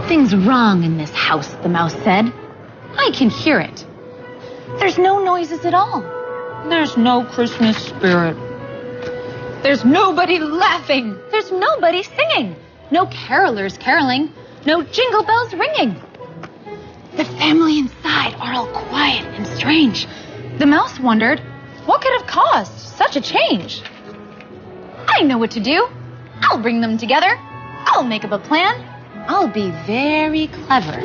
Something's wrong in this house, the mouse said. I can hear it. There's no noises at all. There's no Christmas spirit. There's nobody laughing. There's nobody singing. No carolers caroling. No jingle bells ringing. The family inside are all quiet and strange. The mouse wondered, what could have caused such a change? I know what to do. I'll bring them together. I'll make up a plan. I'll be very clever.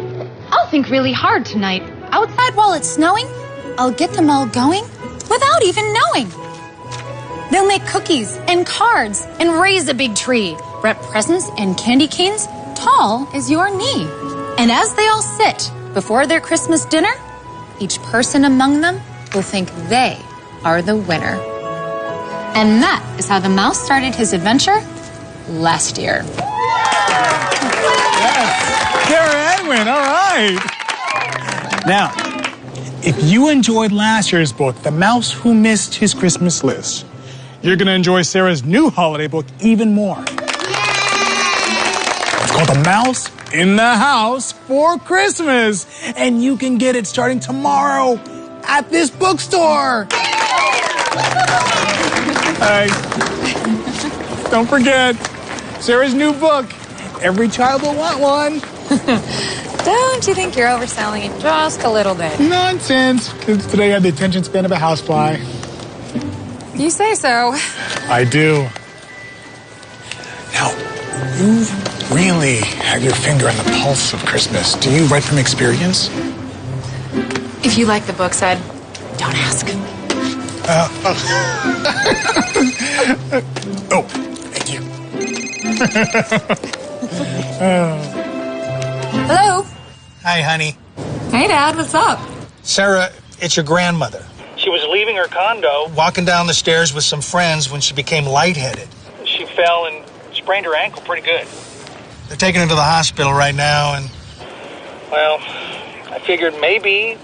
I'll think really hard tonight. Outside while it's snowing, I'll get them all going without even knowing. They'll make cookies and cards and raise a big tree. Wrap presents and candy canes tall as your knee. And as they all sit before their Christmas dinner, each person among them will think they are the winner. And that is how the mouse started his adventure last year. Yes, Sarah Edwin, all right. Now, if you enjoyed last year's book, The Mouse Who Missed His Christmas List, you're going to enjoy Sarah's new holiday book even more. It's called The Mouse in the House for Christmas, and you can get it starting tomorrow at this bookstore. Hey, don't forget, Sarah's new book, Every Child Will Want One. Don't you think you're overselling it just a little bit? Nonsense. Kids today have the attention span of a housefly. You say so. I do. Now, you really have your finger on the pulse of Christmas. Do you write from experience? If you like the books, Ed, don't ask. Oh, thank you. Hello. Hi, honey. Hey, Dad, what's up? Sarah, it's your grandmother. She was leaving her condo, walking down the stairs with some friends when she became lightheaded. She fell and sprained her ankle pretty good. They're taking her to the hospital right now, and, well, I figured maybe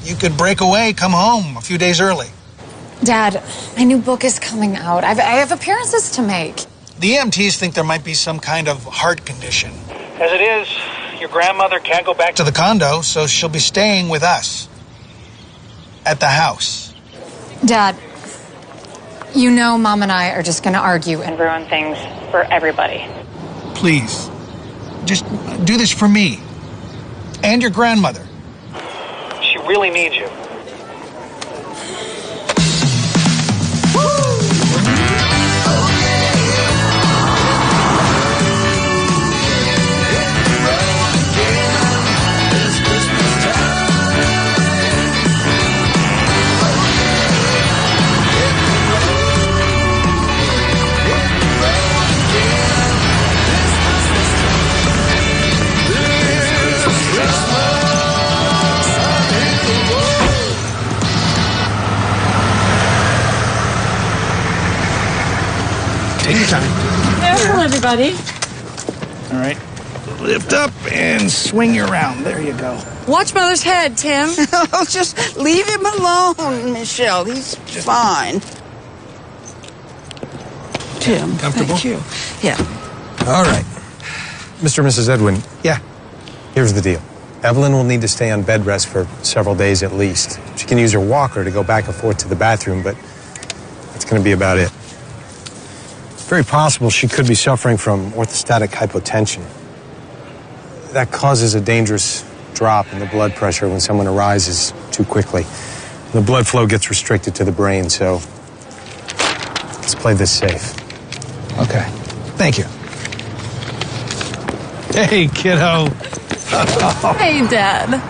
you could break away, come home a few days early. Dad, my new book is coming out. I have appearances to make. The EMTs think there might be some kind of heart condition. As it is, your grandmother can't go back to the condo, so she'll be staying with us at the house. Dad, you know Mom and I are just going to argue and ruin things for everybody. Please, just do this for me and your grandmother. She really needs you. Take your time. Careful, everybody. All right. Lift up and swing you around. There you go. Watch Mother's head, Tim. Oh, just leave him alone, Michelle. He's fine. Tim, Comfortable? thank you. Yeah. All right. Mr. and Mrs. Edwin. Yeah. Here's the deal. Evelyn will need to stay on bed rest for several days at least. She can use her walker to go back and forth to the bathroom, but that's going to be about it. It's very possible she could be suffering from orthostatic hypotension. That causes a dangerous drop in the blood pressure when someone arises too quickly. The blood flow gets restricted to the brain, so let's play this safe. Okay. Thank you. Hey, kiddo. Hey, Dad.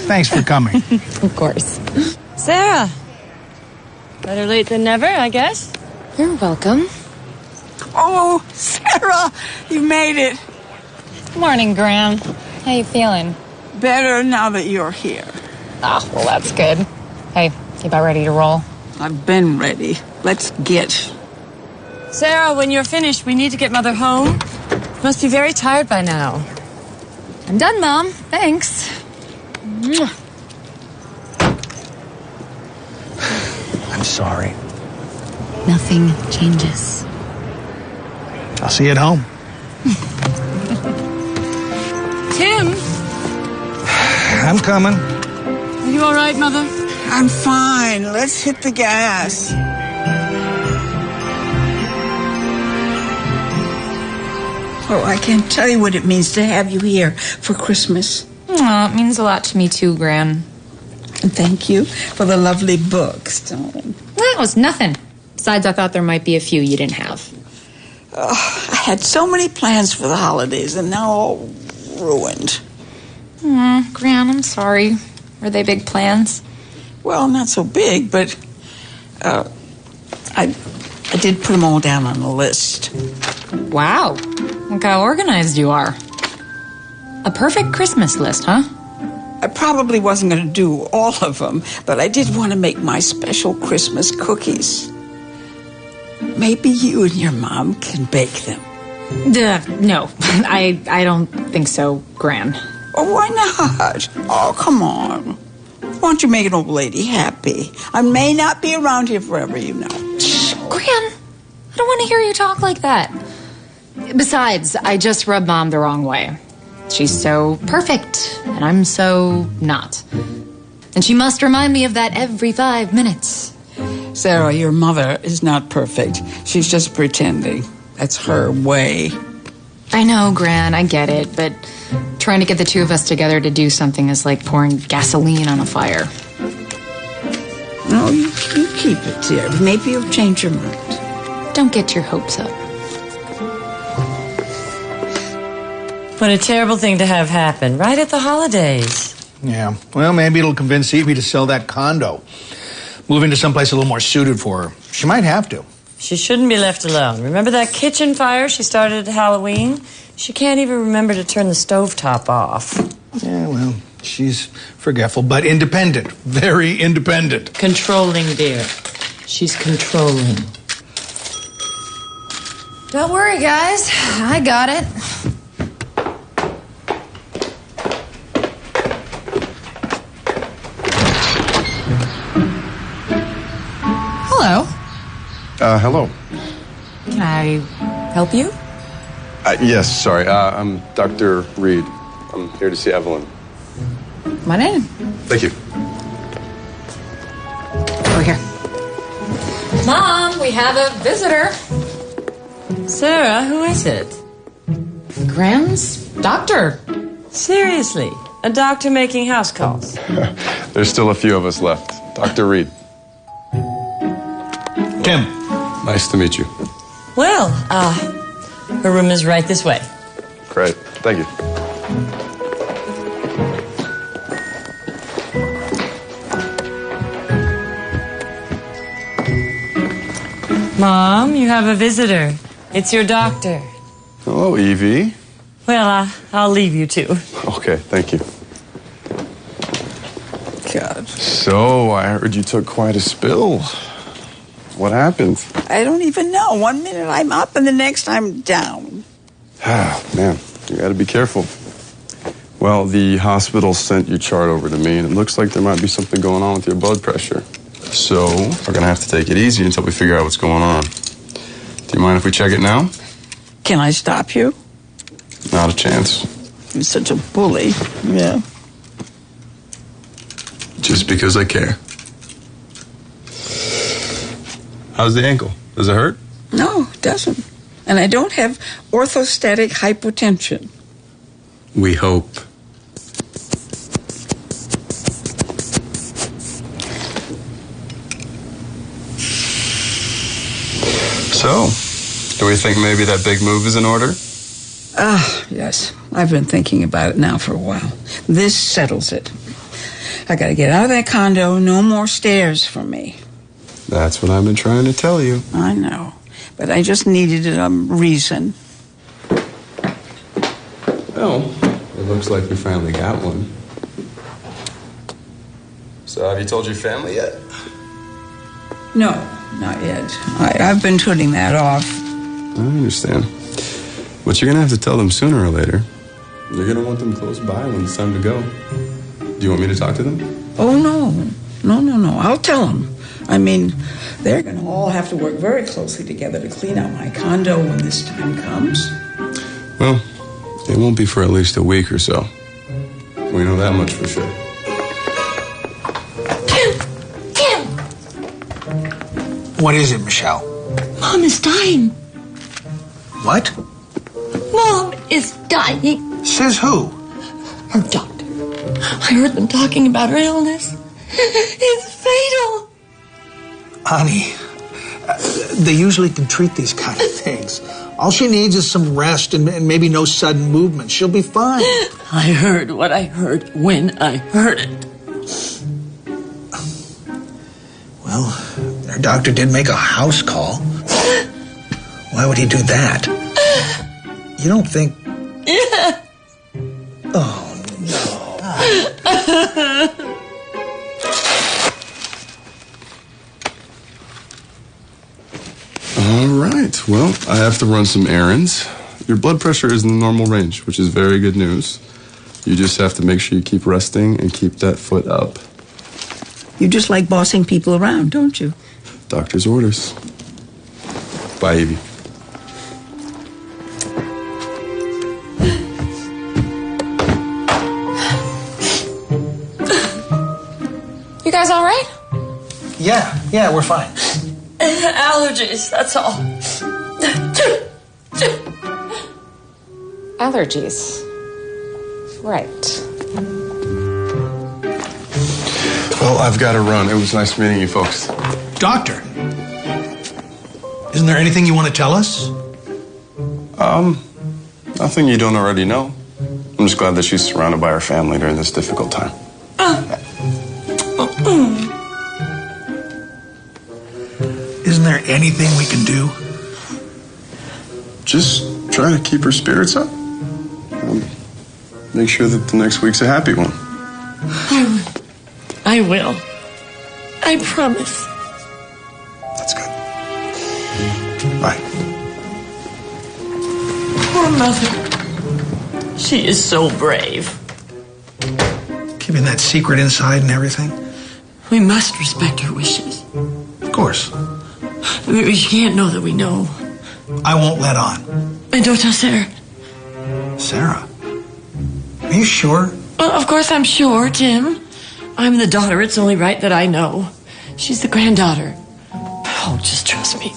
Thanks for coming. Of course. Sarah. Better late than never, I guess. You're welcome. Oh, Sarah, you made it. Morning, Graham. How you feeling? Better now that you're here. Oh, well, that's good. Hey, you about ready to roll? I've been ready. Let's get. Sarah, when you're finished, we need to get Mother home. Must be very tired by now. I'm done, Mom. Thanks. I'm sorry. Nothing changes. I'll see you at home. Tim, I'm coming. are you all right, Mother? I'm fine. Let's hit the gas. Oh, I can't tell you what it means to have you here for Christmas. Aw, it means a lot to me too, Gran. And thank you for the lovely books, darling. That was nothing. Besides, I thought there might be a few you didn't have. I had so many plans for the holidays, and now all ruined. Gran, I'm sorry. Were they big plans? Well, not so big, but I did put them all down on the list. Wow. Look how organized you are. A perfect Christmas list, huh? I probably wasn't going to do all of them, but I did want to make my special Christmas cookies. Maybe you and your mom can bake them. No, I don't think so, Gran. Oh, why not? Oh, come on. Why don't you make an old lady happy? I may not be around here forever, you know. Shh, Gran, I don't want to hear you talk like that. Besides, I just rubbed Mom the wrong way. She's so perfect, and I'm so not. And she must remind me of that every 5 minutes. Sarah, your mother is not perfect. She's just pretending. That's her way. I know, Gran, I get it, but trying to get the two of us together to do something is like pouring gasoline on a fire. No, you keep it, dear. Maybe you'll change your mind. Don't get your hopes up. What a terrible thing to have happen right at the holidays. Yeah, well, maybe it'll convince Evie to sell that condo. Move into someplace a little more suited for her. She might have to. She shouldn't be left alone. Remember that kitchen fire she started at Halloween? She can't even remember to turn the stovetop off. Yeah, well, she's forgetful, but independent. Very independent. Controlling, dear. She's controlling. Don't worry, guys. I got it. Hello. Hello. Can I help you? Yes, sorry. I'm Dr. Reed. I'm here to see Evelyn. My name. Thank you. Over here. Mom, we have a visitor. Sarah, who is it? Gran's doctor. Seriously, a doctor making house calls. There's still a few of us left. Dr. Reed. Tim. Nice to meet you. Well, her room is right this way. Great. Thank you. Mom, you have a visitor. It's your doctor. Hello, Evie. Well, I'll leave you two. Okay, thank you. God. So, I heard you took quite a spill. What happened? I don't even know. 1 minute I'm up and the next I'm down. Ah, man, you gotta be careful. Well, the hospital sent your chart over to me, and it looks like there might be something going on with your blood pressure. So, we're gonna have to take it easy until we figure out what's going on. Do you mind if we check it now? Can I stop you? Not a chance. You're such a bully. Yeah. Just because I care. How's the ankle? Does it hurt? No, it doesn't. And I don't have orthostatic hypotension. We hope. So, do we think maybe that big move is in order? Yes. I've been thinking about it now for a while. This settles it. I gotta get out of that condo. No more stairs for me. That's what I've been trying to tell you. I know. But I just needed a reason. Well, it looks like we finally got one. So have you told your family yet? No, not yet. I've been putting that off. I understand. But you're going to have to tell them sooner or later. You're going to want them close by when it's time to go. Do you want me to talk to them? Oh, no. No. I'll tell them. I mean, they're going to all have to work very closely together to clean out my condo when this time comes. Well, It won't be for at least a week or so. We know that much for sure. Tim! What is it, Michelle? Mom is dying. What? Mom is dying. Says who? Her doctor. I heard them talking about her illness. It's fatal. Honey, they usually can treat these kind of things. All she needs is some rest and maybe no sudden movement. She'll be fine. I heard what I heard when I heard it. Well, her doctor did make a house call. Why would he do that? You don't think... Oh, no. All right. Well, I have to run some errands. Your blood pressure is in the normal range, which is very good news. You just have to make sure you keep resting and keep that foot up. You just like bossing people around, don't you? Doctor's orders. Bye, Evie. You guys all right? Yeah, we're fine. Allergies, that's all. Allergies. Right. Well, I've got to run. It was nice meeting you folks. Doctor, isn't there anything you want to tell us? Nothing you don't already know. I'm just glad that she's surrounded by her family during this difficult time. Isn't there anything we can do? Just try to keep her spirits up. Make sure that the next week's a happy one. I will. I promise. That's good. Bye. Poor mother. She is so brave. Keeping that secret inside and everything? We must respect her wishes. Of course. She can't know that we know. I won't let on. And don't tell Sarah. Sarah? Are you sure? Well, of course I'm sure, Tim. I'm the daughter. It's only right that I know. She's the granddaughter. Oh, just trust me.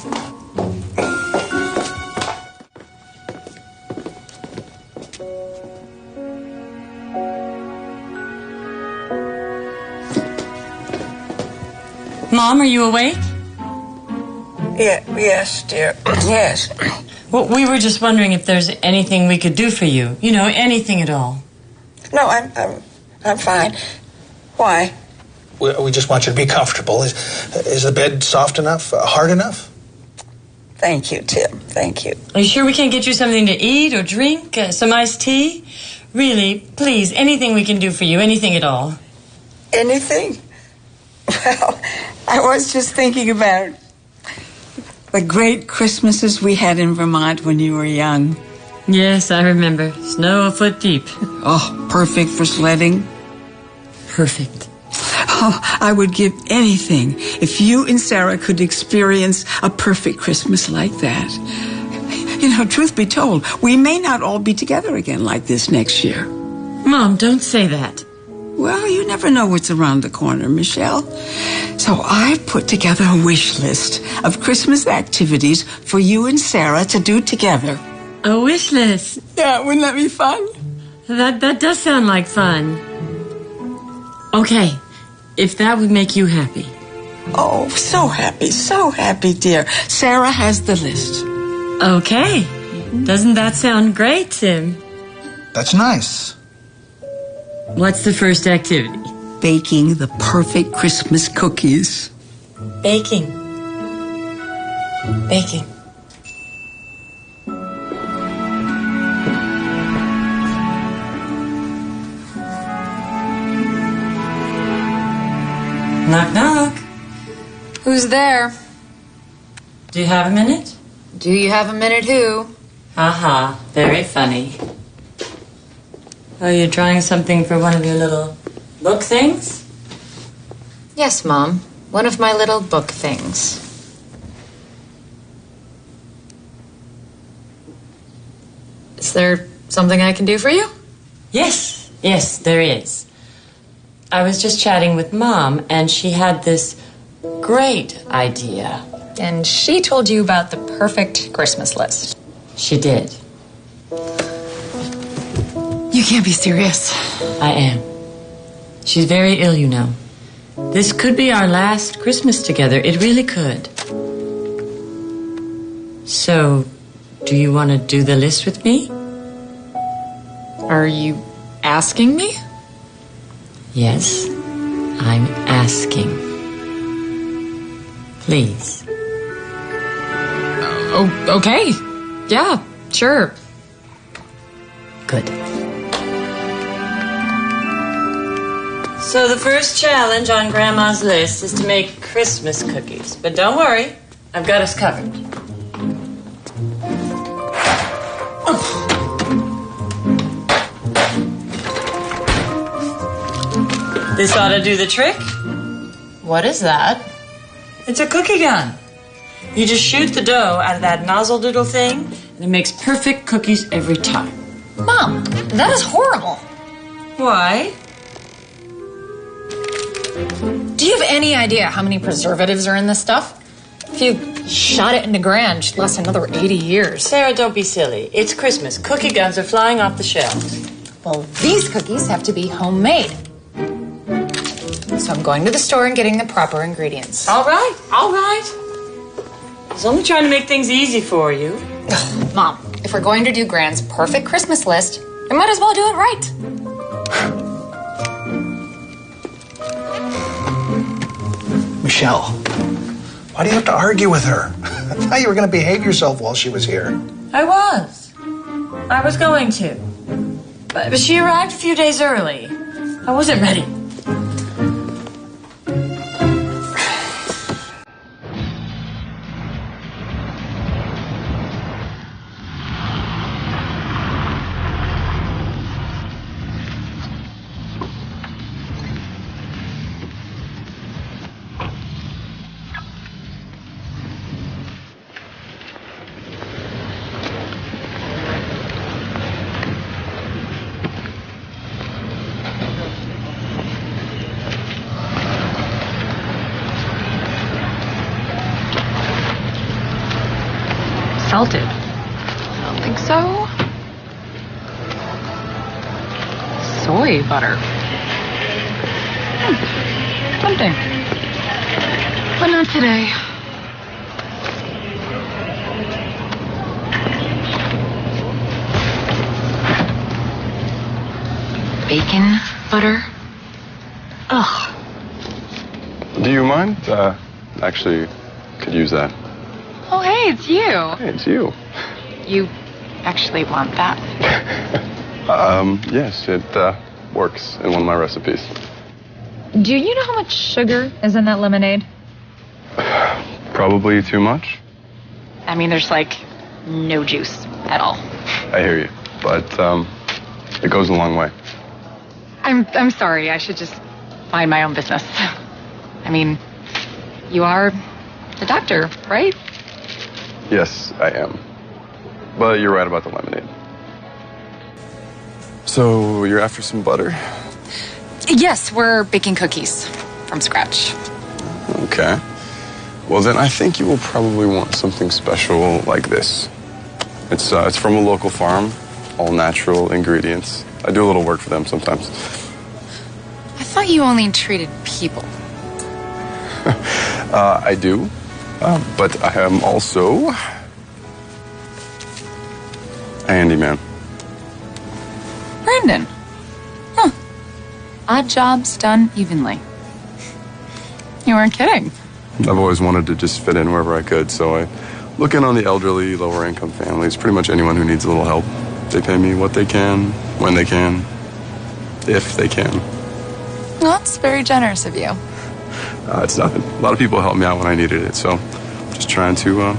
Mom, are you awake? Yes, dear. Yes. Well, we were just wondering if there's anything we could do for you. You know, anything at all. No, I'm fine. Why? We just want you to be comfortable. Is the bed soft enough? Hard enough? Thank you, Tim. Thank you. Are you sure we can't get you something to eat or drink? Some iced tea? Really, please, anything we can do for you, anything at all. Anything? Well, I was just thinking about the great Christmases we had in Vermont when you were young. Yes, I remember. Snow a foot deep. Oh, perfect for sledding. Perfect. Oh, I would give anything if you and Sarah could experience a perfect Christmas like that. You know, truth be told, we may not all be together again like this next year. Mom, don't say that. Well, you never know what's around the corner, Michelle. So I put together a wish list of Christmas activities for you and Sarah to do together. A wish list? Yeah, wouldn't that be fun? That does sound like fun. Okay, if that would make you happy. Oh, so happy, dear. Sarah has the list. Okay. Doesn't that sound great, Tim? That's nice. What's the first activity? Baking the perfect Christmas cookies. Baking. Knock, knock. Who's there? Do you have a minute? Do you have a minute who? Aha, very funny. Oh, you're drawing something for one of your little book things? Yes, Mom. One of my little book things. Is there Something I can do for you? Yes, there is. I was just chatting with Mom, and she had this great idea. And she told you about the perfect Christmas list. She did. You can't be serious. I am. She's very ill, you know. This could be our last Christmas together. It really could. So, do you want to do the list with me? Are you asking me? Yes, I'm asking. Please. Oh, okay. Yeah, sure. Good. So the first challenge on Grandma's list is to make Christmas cookies. But don't worry, I've got us covered. This ought to do the trick. What is that? It's a cookie gun. You just shoot the dough out of that nozzle doodle thing, and it makes perfect cookies every time. Mom, that is horrible. Why? Do you have any idea how many preservatives are in this stuff? If you shot it into Gran, she'd last another 80 years. Sarah, don't be silly. It's Christmas. Cookie guns are flying off the shelves. Well, these cookies have to be homemade. So I'm going to the store and getting the proper ingredients. All right. I was only trying to make things easy for you. Mom, if we're going to do Gran's perfect Christmas list, we might as well do it right. Michelle, why do you have to argue with her? I thought you were going to behave yourself while she was here. I was going to. But she arrived a few days early. I wasn't ready. Salted? I don't think so. Soy butter. Something. But not today. Bacon butter? Ugh. Do you mind? Actually, could use that. Oh, hey, it's you. Hey, it's you. You actually want that? Yes, it works in one of my recipes. Do you know how much sugar is in that lemonade? Probably too much. I mean, there's like no juice at all. I hear you, but it goes a long way. I'm sorry. I should just mind my own business. I mean, you are the doctor, right? Yes, I am. But you're right about the lemonade. So you're after some butter? Yes, we're baking cookies from scratch. Okay. Well, then I think you will probably want something special like this. It's from a local farm, all natural ingredients. I do a little work for them sometimes. I thought you only treated people. I do, but I am also a handyman. Brandon. Huh. Odd jobs done evenly. You weren't kidding. I've always wanted to just fit in wherever I could, so I look in on the elderly, lower income families, pretty much anyone who needs a little help. They pay me what they can, when they can, if they can. Well, that's very generous of you. It's nothing. A lot of people helped me out when I needed it, so I'm just trying to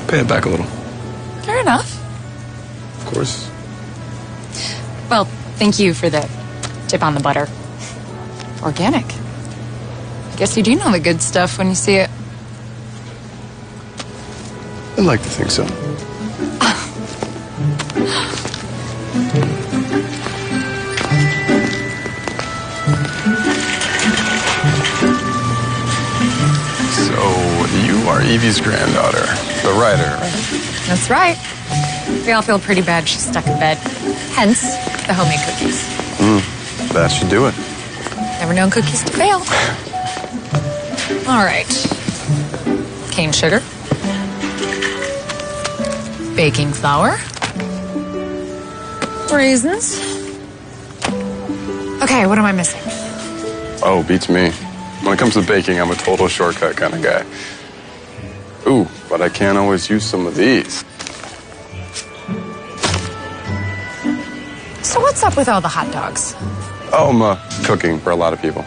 pay it back a little. Fair enough. Of course. Well, thank you for the tip on the butter. Organic. I guess you do know the good stuff when you see it. I'd like to think so. Evie's granddaughter, the writer, right? That's right. We all feel pretty bad she's stuck in bed. Hence, the homemade cookies. That should do it. Never known cookies to fail. All right. Cane sugar. Baking flour. Raisins. Okay, what am I missing? Oh, beats me. When it comes to baking, I'm a total shortcut kind of guy. Ooh, but I can't always use some of these. So what's up with all the hot dogs? Oh, I'm cooking for a lot of people.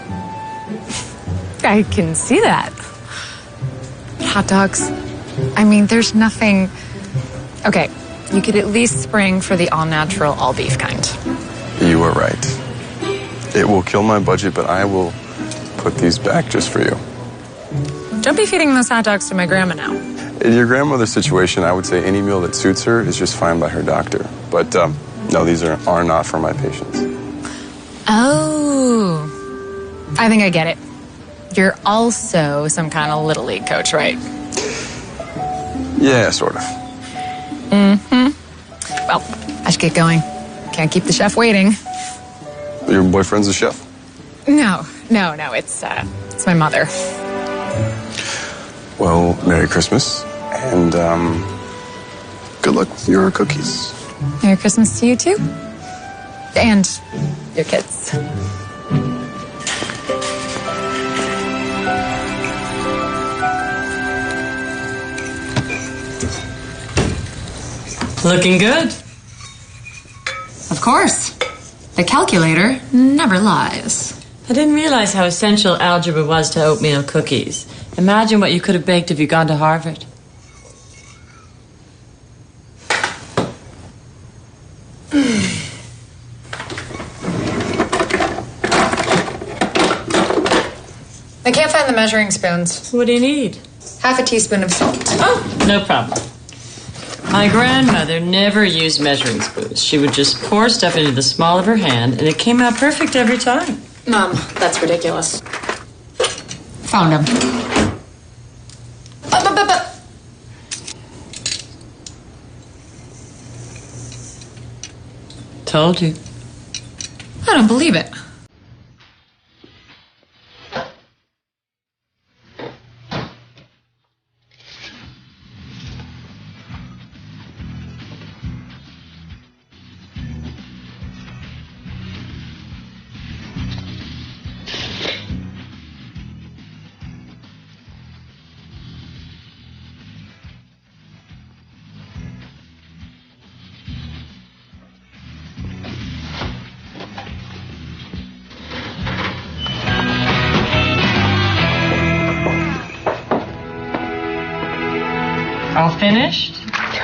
I can see that. Hot dogs. I mean, there's nothing... Okay, you could at least spring for the all-natural, all-beef kind. You are right. It will kill my budget, but I will put these back just for you. Don't be feeding those hot dogs to my grandma now. In your grandmother's situation, I would say any meal that suits her is just fine by her doctor. But no, these are not for my patients. Oh, I think I get it. You're also some kind of Little League coach, right? Yeah, sort of. Well, I should get going. Can't keep the chef waiting. Your boyfriend's a chef? No, it's my mother. Well, Merry Christmas, and good luck with your cookies. Merry Christmas to you, too. And your kids. Looking good. Of course. The calculator never lies. I didn't realize how essential algebra was to oatmeal cookies. Imagine what you could have baked if you'd gone to Harvard. I can't find the measuring spoons. What do you need? Half a teaspoon of salt. Oh, no problem. My grandmother never used measuring spoons. She would just pour stuff into the small of her hand, and it came out perfect every time. Mom, that's ridiculous. Found him. Told you. I don't believe it. All finished?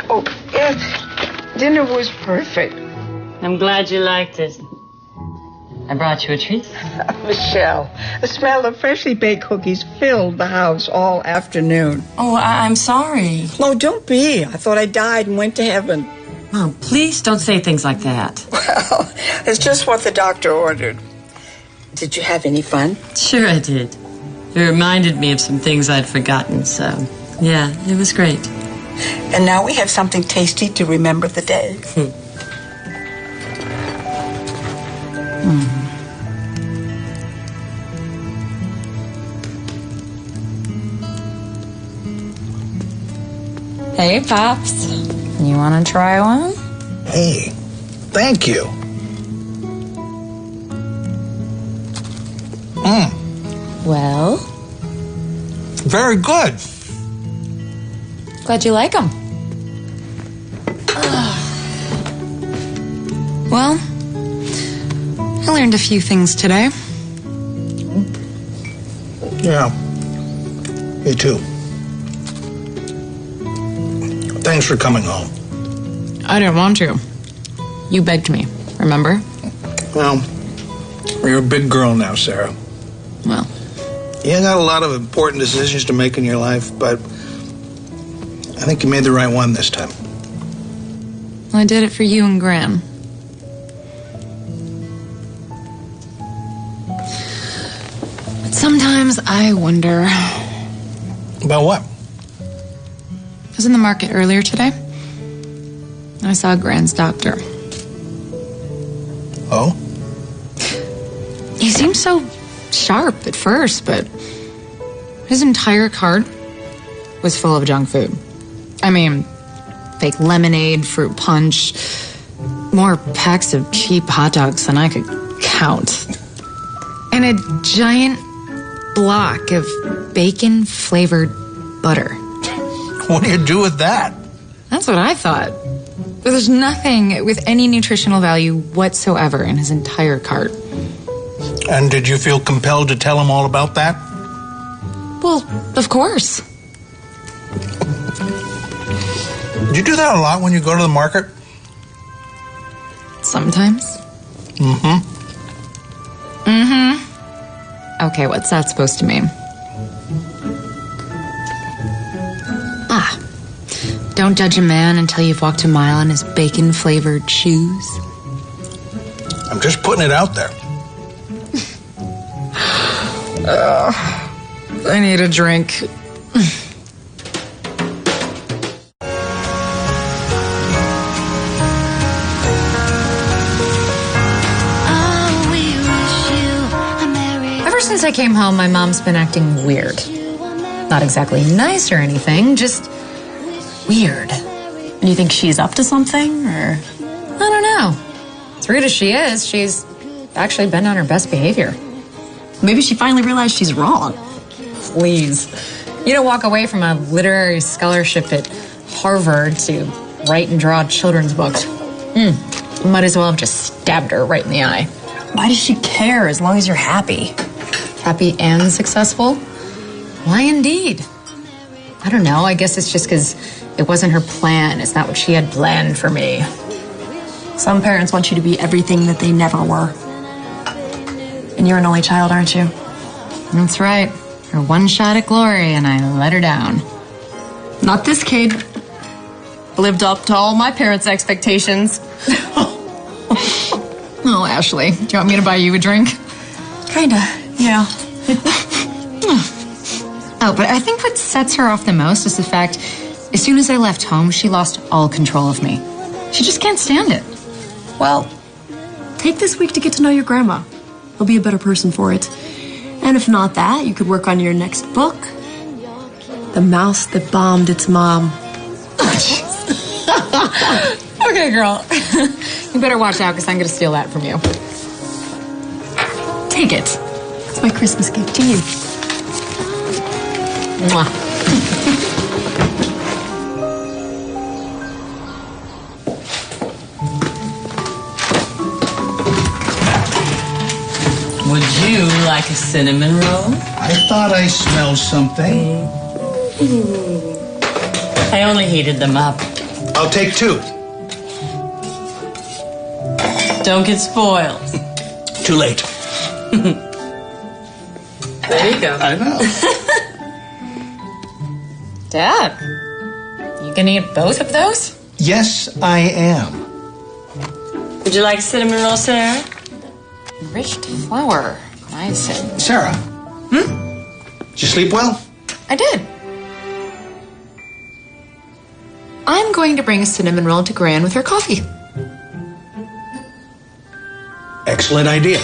Oh, yes. Dinner was perfect. I'm glad you liked it. I brought you a treat. Michelle, the smell of freshly baked cookies filled the house all afternoon. Oh, I'm sorry. Oh, don't be. I thought I died and went to heaven. Mom, please don't say things like that. Well, it's just what the doctor ordered. Did you have any fun? Sure I did. It reminded me of some things I'd forgotten, so yeah, it was great. And now we have something tasty to remember the day. Hey, Pops. You want to try one? Hey, thank you. Well, Very good. glad you like them. Well, I learned a few things today. Yeah, me too. Thanks for coming home. I didn't want to. You begged me, remember? Well, you're a big girl now, Sarah. Well, You got a lot of important decisions to make in your life, but I think you made the right one this time. I did it for you and Gran. But sometimes I wonder About what? I was in the market earlier today. I saw Gran's doctor. Oh? He seemed so sharp at first, but his entire cart was full of junk food. I mean, fake lemonade, fruit punch, more packs of cheap hot dogs than I could count. And a giant block of bacon-flavored butter. What do you do with that? That's what I thought. But there's nothing with any nutritional value whatsoever in his entire cart. And did you feel compelled to tell him all about that? Well, of course. Do you do that a lot when you go to the market? Sometimes. Mm-hmm. Mm-hmm. Okay, what's that supposed to mean? Don't judge a man until you've walked a mile in his bacon-flavored shoes. I'm just putting it out there. I need a drink. Ever since I came home, my mom's been acting weird. Not exactly nice or anything, just weird. And you think she's up to something, or? I don't know. As rude as she is, she's actually been on her best behavior. Maybe she finally realized she's wrong. Please. You don't walk away from a literary scholarship at Harvard to write and draw children's books. You might as well have just stabbed her right in the eye. Why does she care as long as you're happy? Happy and successful? Why indeed? I don't know. I guess it's just because it wasn't her plan. It's not what she had planned for me. Some parents want you to be everything that they never were. And you're an only child, aren't you? That's right. Her one shot at glory, and I let her down. Not this kid. Lived up to all my parents' expectations. Oh, Ashley, do you want me to buy you a drink? Kinda, yeah. Oh, but I think what sets her off the most is the fact, as soon as I left home, she lost all control of me. She just can't stand it. Well, take this week to get to know your grandma. You'll be a better person for it. And if not that, you could work on your next book. The Mouse That Bombed Its Mom. Okay, girl. You better watch out, because I'm going to steal that from you. Take it. It's my Christmas gift to you. Mwah. Would you like a cinnamon roll? I thought I smelled something. I only heated them up. I'll take 2. Don't get spoiled. Too late. There you go. I know. Dad, you gonna eat both of those? Yes, I am. Would you like a cinnamon roll, Sarah? Enriched flour. Niacin. Sarah. Did you sleep well? I did. I'm going to bring a cinnamon roll to Gran with her coffee. Excellent idea.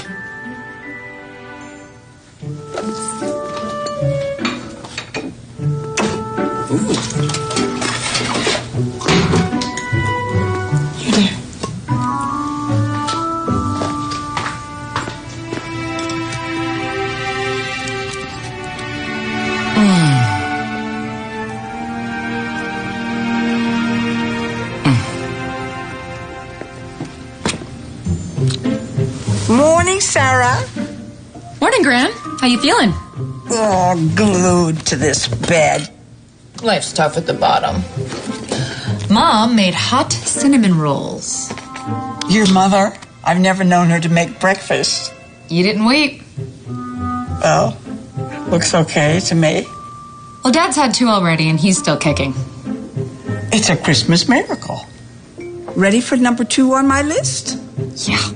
Morning, Sarah. Morning, Gran. How you feeling? Oh, glued to this bed. Life's tough at the bottom. Mom made hot cinnamon rolls. Your mother? I've never known her to make breakfast. You didn't wait. Well, looks okay to me. Well, Dad's had 2 already, and he's still kicking. It's a Christmas miracle. Ready for number 2 on my list? Yeah.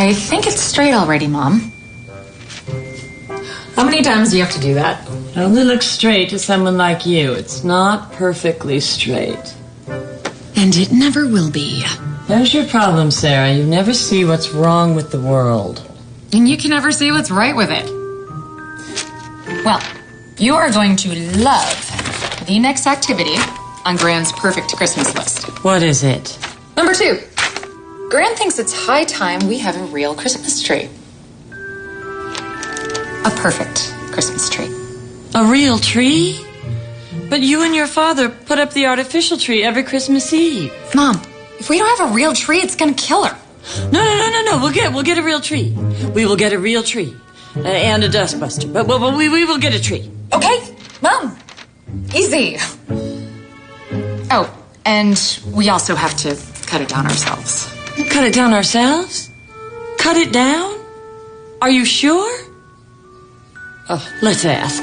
I think it's straight already, Mom. How many times do you have to do that? It only looks straight to someone like you. It's not perfectly straight. And it never will be. There's your problem, Sarah. You never see what's wrong with the world. And you can never see what's right with it. Well, you are going to love the next activity on Gran's perfect Christmas list. What is it? Number 2. Gran thinks it's high time we have a real Christmas tree. A perfect Christmas tree. A real tree? But you and your father put up the artificial tree every Christmas Eve. Mom, if we don't have a real tree, it's gonna kill her. No. We'll get a real tree. We will get a real tree. And a dustbuster. But we will get a tree. Okay, Mom. Easy. Oh, and we also have to cut it down ourselves. Cut it down ourselves? Cut it down? Are you sure? Oh, let's ask.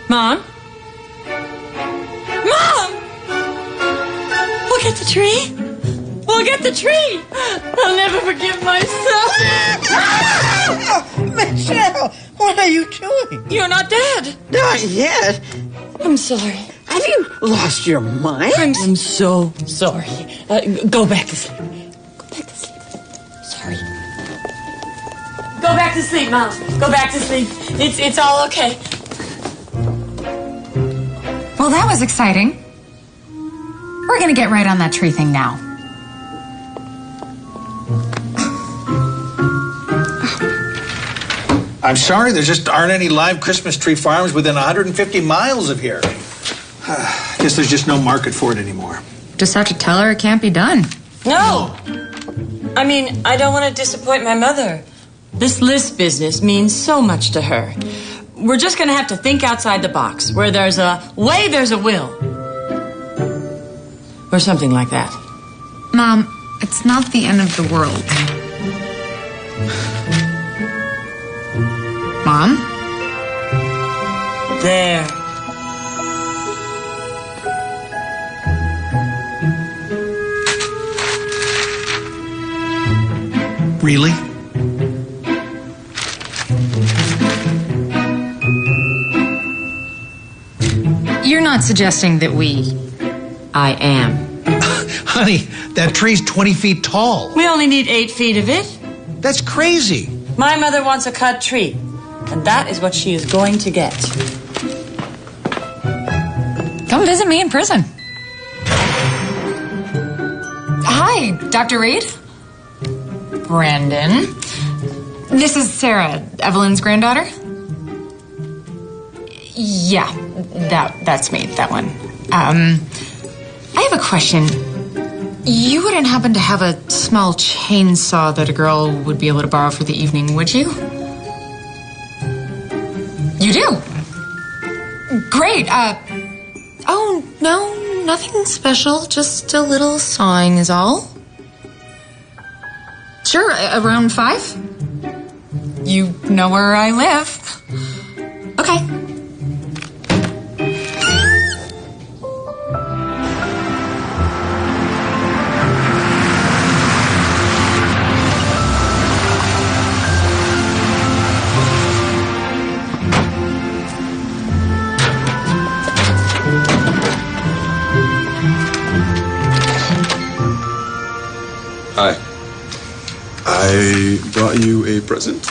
Mom? We'll get the tree. We'll get the tree. I'll never forgive myself. Michelle, what are you doing? You're not dead. Not yet. I'm sorry. Have you lost your mind? I'm so sorry. Go back to sleep. Sorry. Go back to sleep, Mom. Go back to sleep. It's all okay. Well, that was exciting. We're gonna get right on that tree thing now. I'm sorry, there just aren't any live Christmas tree farms within 150 miles of here. I guess there's just no market for it anymore. Just have to tell her it can't be done. No. I mean, I don't want to disappoint my mother. This list business means so much to her. We're just going to have to think outside the box. Where there's a way, there's a will. Or something like that. Mom, it's not the end of the world. Mom? There. Really? You're not suggesting that we... I am. Honey, that tree's 20 feet tall. We only need 8 feet of it. That's crazy. My mother wants a cut tree, and that is what she is going to get. Come visit me in prison. Hi, Dr. Reed. Brandon. This is Sarah, Evelyn's granddaughter. Yeah, that's me, that one. I have a question. You wouldn't happen to have a small chainsaw that a girl would be able to borrow for the evening, would you? You do? Great. Oh, no, nothing special. Just a little sawing is all. Sure, around 5. You know where I live. Okay. Hi. I brought you a present.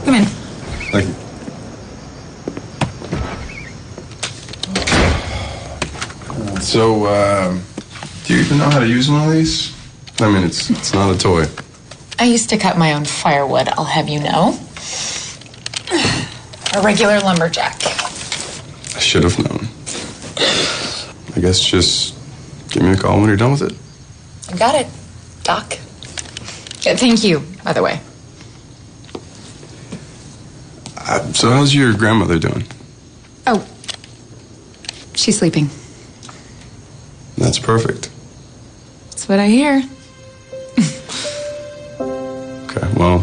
Come in. Thank you. So, do you even know how to use one of these? I mean, it's not a toy. I used to cut my own firewood, I'll have you know. A regular lumberjack. I should have known. I guess just give me a call when you're done with it. I got it, Doc. Yeah, thank you, by the way. So how's your grandmother doing? Oh, she's sleeping. That's perfect. That's what I hear. Okay, well,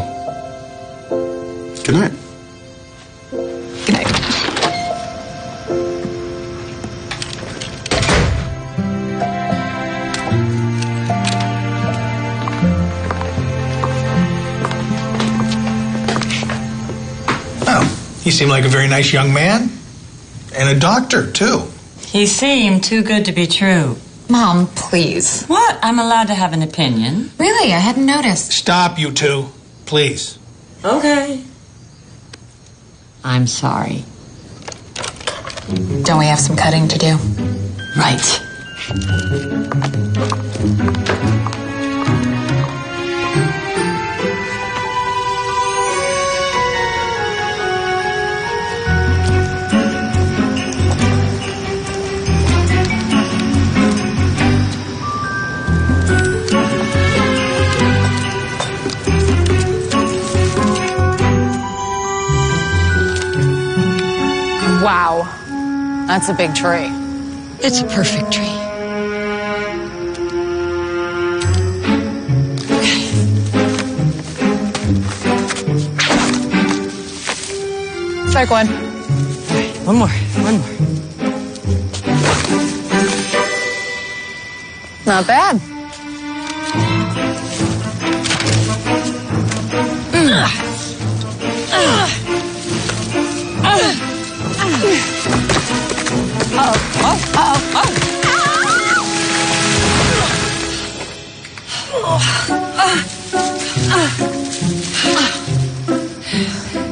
He seemed like a very nice young man. And a doctor, too. He seemed too good to be true. Mom, please. What? I'm allowed to have an opinion. Really? I hadn't noticed. Stop, you two. Please. Okay. I'm sorry. Don't we have some cutting to do? Right. Wow. That's a big tree. It's a perfect tree. Strike one. One more. Not bad.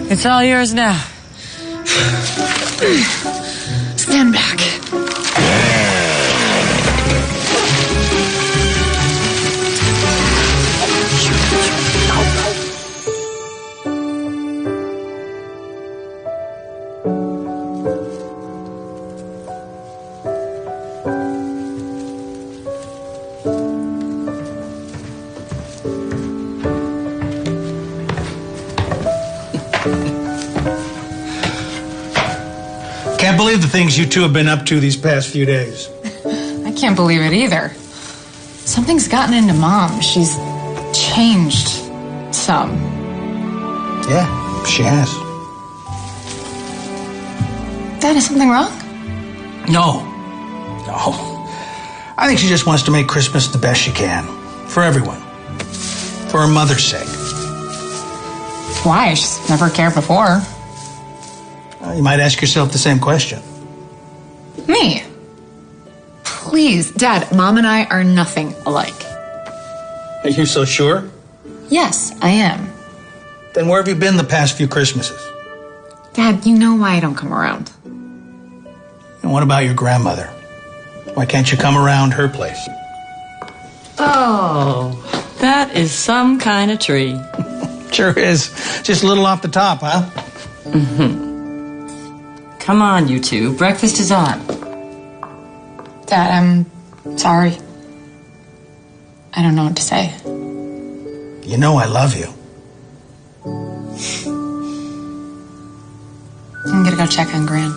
It's all yours now. Stand back. Can't believe the things you two have been up to these past few days. I can't believe it either. Something's gotten into Mom. She's changed some. Yeah, she has. Dad, is something wrong? No. I think she just wants to make Christmas the best she can. For everyone. For her mother's sake. Why? She's never cared before. You might ask yourself the same question. Me? Please, Dad, Mom and I are nothing alike. Are you so sure? Yes, I am. Then where have you been the past few Christmases? Dad, you know why I don't come around. And what about your grandmother? Why can't you come around her place? Oh, that is some kind of tree. Sure is. Just a little off the top, huh? Mm-hmm. Come on, you two. Breakfast is on. Dad, I'm sorry. I don't know what to say. You know I love you. I'm gonna go check on Gran.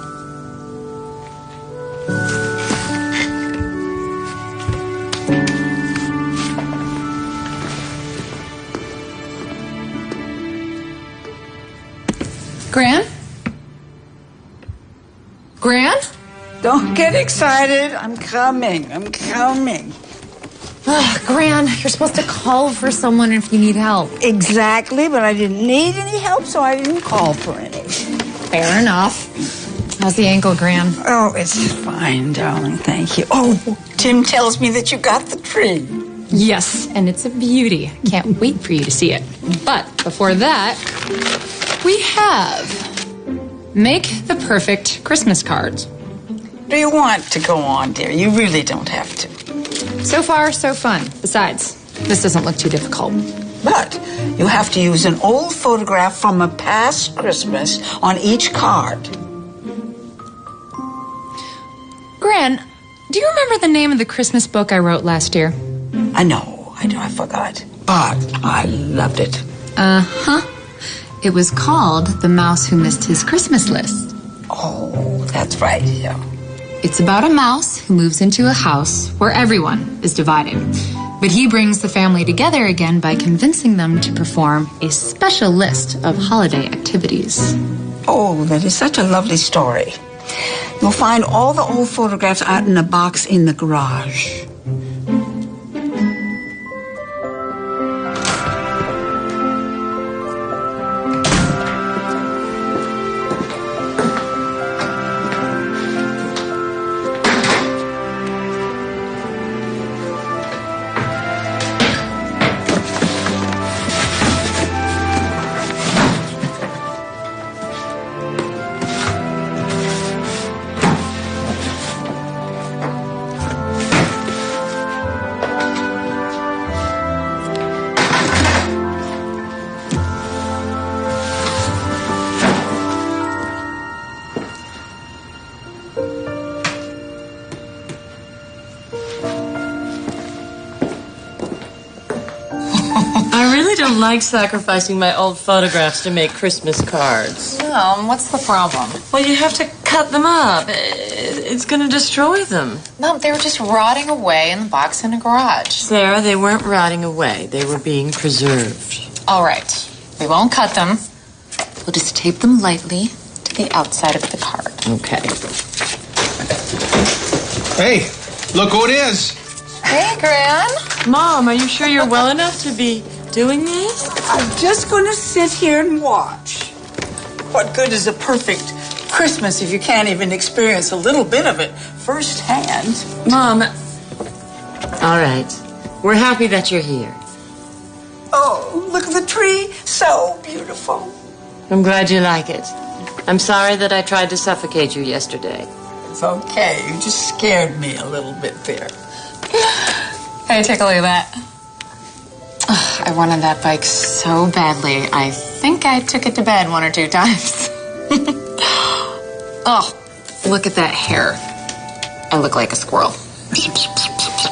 Gran? Gran? Don't get excited. I'm coming. Gran, you're supposed to call for someone if you need help. Exactly, but I didn't need any help, so I didn't call for any. Fair enough. How's the ankle, Gran? Oh, it's fine, darling. Thank you. Oh, Tim tells me that you got the tree. Yes, and it's a beauty. Can't wait for you to see it. But before that, we have Make the Perfect Christmas Cards. Do you want to go on, dear? You really don't have to. So far, so fun. Besides, this doesn't look too difficult. But you have to use an old photograph from a past Christmas on each card. Gran, do you remember the name of the Christmas book I wrote last year? I know, I forgot. But I loved it. Uh-huh. It was called The Mouse Who Missed His Christmas List. Oh, that's right, yeah. It's about a mouse who moves into a house where everyone is divided. But he brings the family together again by convincing them to perform a special list of holiday activities. Oh, that is such a lovely story. You'll find all the old photographs out in a box in the garage. don't like sacrificing my old photographs to make Christmas cards. Mom, what's the problem? Well, you have to cut them up. It's going to destroy them. Mom, they were just rotting away in the box in a garage. Sarah, they weren't rotting away. They were being preserved. All right. We won't cut them. We'll just tape them lightly to the outside of the card. Okay. Hey, look who it is. Hey, Gran. Mom, are you sure you're well enough to be doing this? I'm just going to sit here and watch. What good is a perfect Christmas if you can't even experience a little bit of it firsthand? Mom. All right. We're happy that you're here. Oh, look at the tree. So beautiful. I'm glad you like it. I'm sorry that I tried to suffocate you yesterday. It's okay. You just scared me a little bit there. Hey, take a look at that. Ugh, I wanted that bike so badly. I think I took it to bed 1 or 2 times. Oh, look at that hair. I look like a squirrel.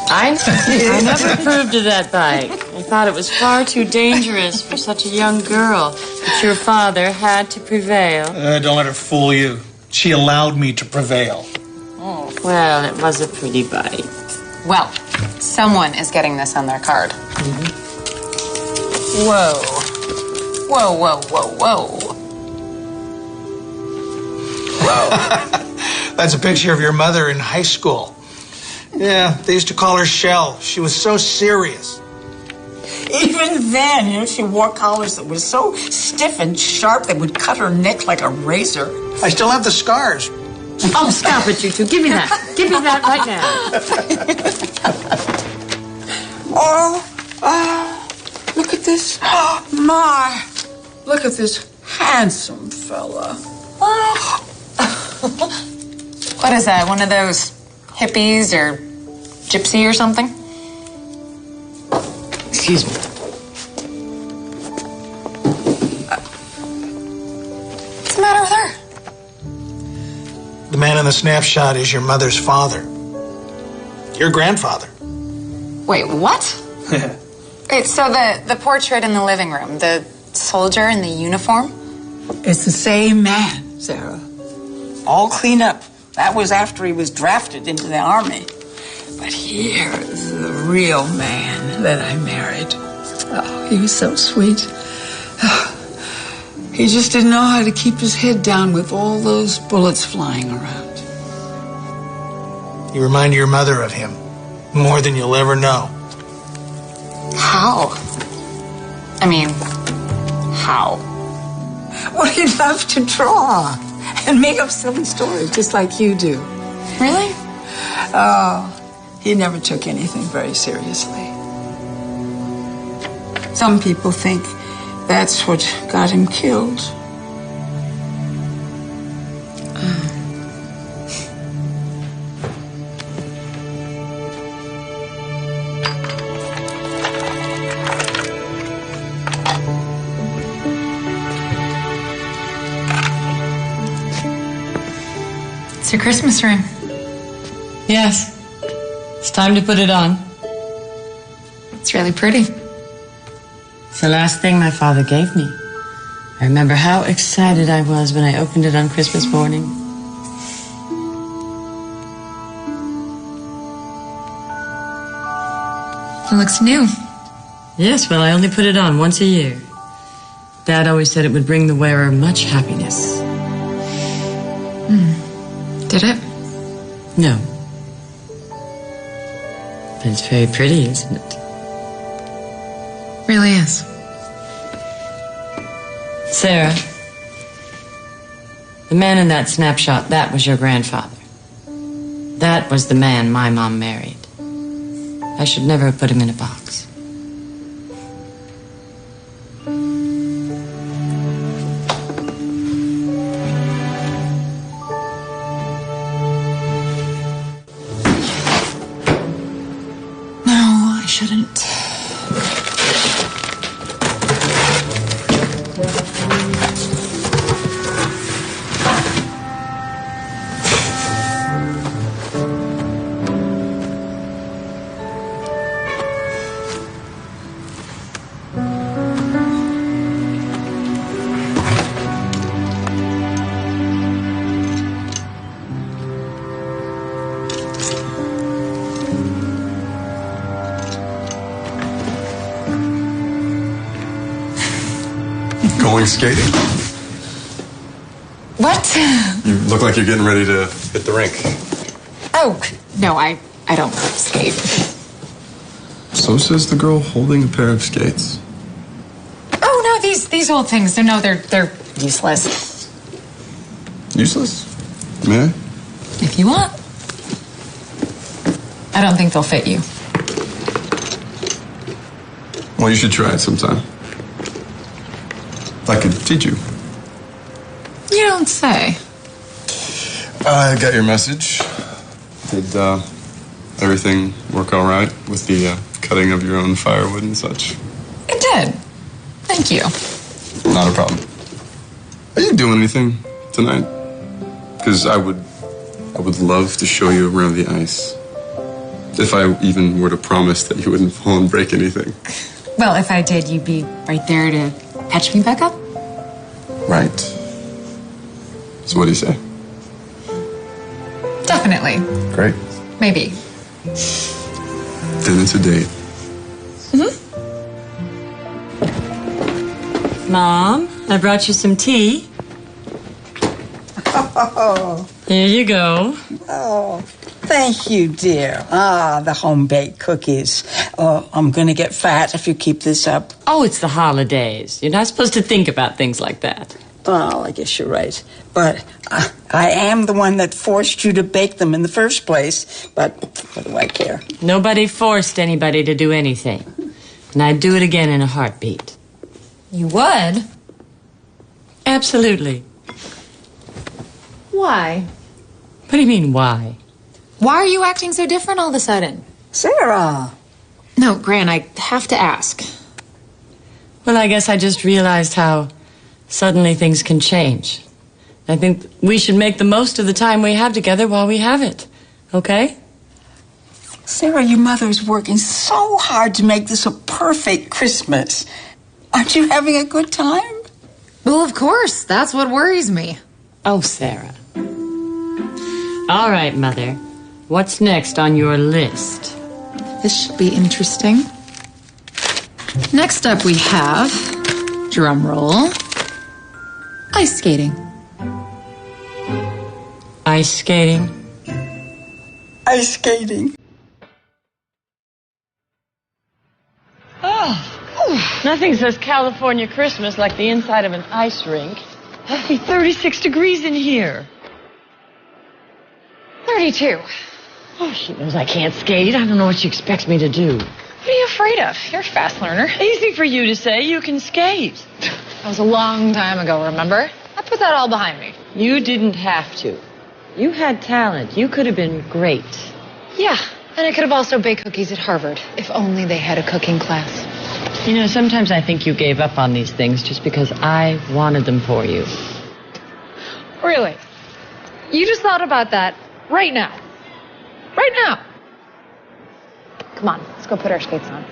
I never approved of that bike. I thought it was far too dangerous for such a young girl. But your father had to prevail. Don't let her fool you. She allowed me to prevail. Oh, well, it was a pretty bike. Well, someone is getting this on their card. Mm-hmm. Whoa. Whoa, whoa, whoa, whoa. Whoa. That's a picture of your mother in high school. Yeah, they used to call her Shell. She was so serious. Even then, she wore collars that were so stiff and sharp they would cut her neck like a razor. I still have the scars. Oh, stop it, you two. Give me that. Give me that right now. Look at this. My, look at this handsome fella. What is that? One of those hippies or gypsy or something? Excuse me. What's the matter with her? The man in the snapshot is your mother's father. Your grandfather. Wait, what? Wait, so the portrait in the living room, the soldier in the uniform? It's the same man, Sarah. All cleaned up. That was after he was drafted into the army. But here is the real man that I married. Oh, he was so sweet. He just didn't know how to keep his head down with all those bullets flying around. You remind your mother of him more than you'll ever know. How? I mean, how? Well, he loved to draw and make up silly stories just like you do. Really? Oh, he never took anything very seriously. Some people think that's what got him killed. It's your Christmas ring. Yes. It's time to put it on. It's really pretty. It's the last thing my father gave me. I remember how excited I was when I opened it on Christmas morning. It looks new. Yes, well, I only put it on once a year. Dad always said it would bring the wearer much happiness. Did it? No. But it's very pretty, isn't it? Really is. Sarah, the man in that snapshot, that was your grandfather. That was the man my mom married. I should never have put him in a box. No, I shouldn't. Going skating? What? You look like you're getting ready to hit the rink. Oh, no, I don't skate. So says the girl holding a pair of skates. Oh, no, these old things, no, they're useless. Useless? May I? If you want. I don't think they'll fit you. Well, you should try it sometime. I could teach you. You don't say. I got your message. Did everything work all right with the cutting of your own firewood and such? It did. Thank you. Not a problem. Are you doing anything tonight? Because I would love to show you around the ice. If I even were to promise that you wouldn't fall and break anything. Well, if I did, you'd be right there to patch me back up? Right. So what do you say? Definitely. Great. Maybe. Then it's a date. Mom, I brought you some tea. Oh, Here you go. oh, thank you, dear. Ah, the home-baked cookies. Oh, I'm going to get fat if you keep this up. Oh, it's the holidays. You're not supposed to think about things like that. Well, I guess you're right. But I am the one that forced you to bake them in the first place. But what do I care? Nobody forced anybody to do anything. And I'd do it again in a heartbeat. You would? Absolutely. Why? What do you mean, why? Why are you acting so different all of a sudden? Sarah. No, Gran, I have to ask. Well, I guess I just realized how suddenly things can change. I think we should make the most of the time we have together while we have it. Okay? Sarah, your mother's working so hard to make this a perfect Christmas. Aren't you having a good time? Well, of course. That's what worries me. Oh, Sarah. All right, Mother. What's next on your list? This should be interesting. Next up we have, drum roll, ice skating. Ice skating? Ice skating. Oh, nothing says California Christmas like the inside of an ice rink. Must be 36 degrees in here. 32. Oh, she knows I can't skate. I don't know what she expects me to do. What are you afraid of? You're a fast learner. Easy for you to say. You can skate. That was a long time ago, remember? I put that all behind me. You didn't have to. You had talent. You could have been great. Yeah, and I could have also baked cookies at Harvard, if only they had a cooking class. You know, sometimes I think you gave up on these things just because I wanted them for you. Really? You just thought about that right now. Right now. Come on, let's go put our skates on.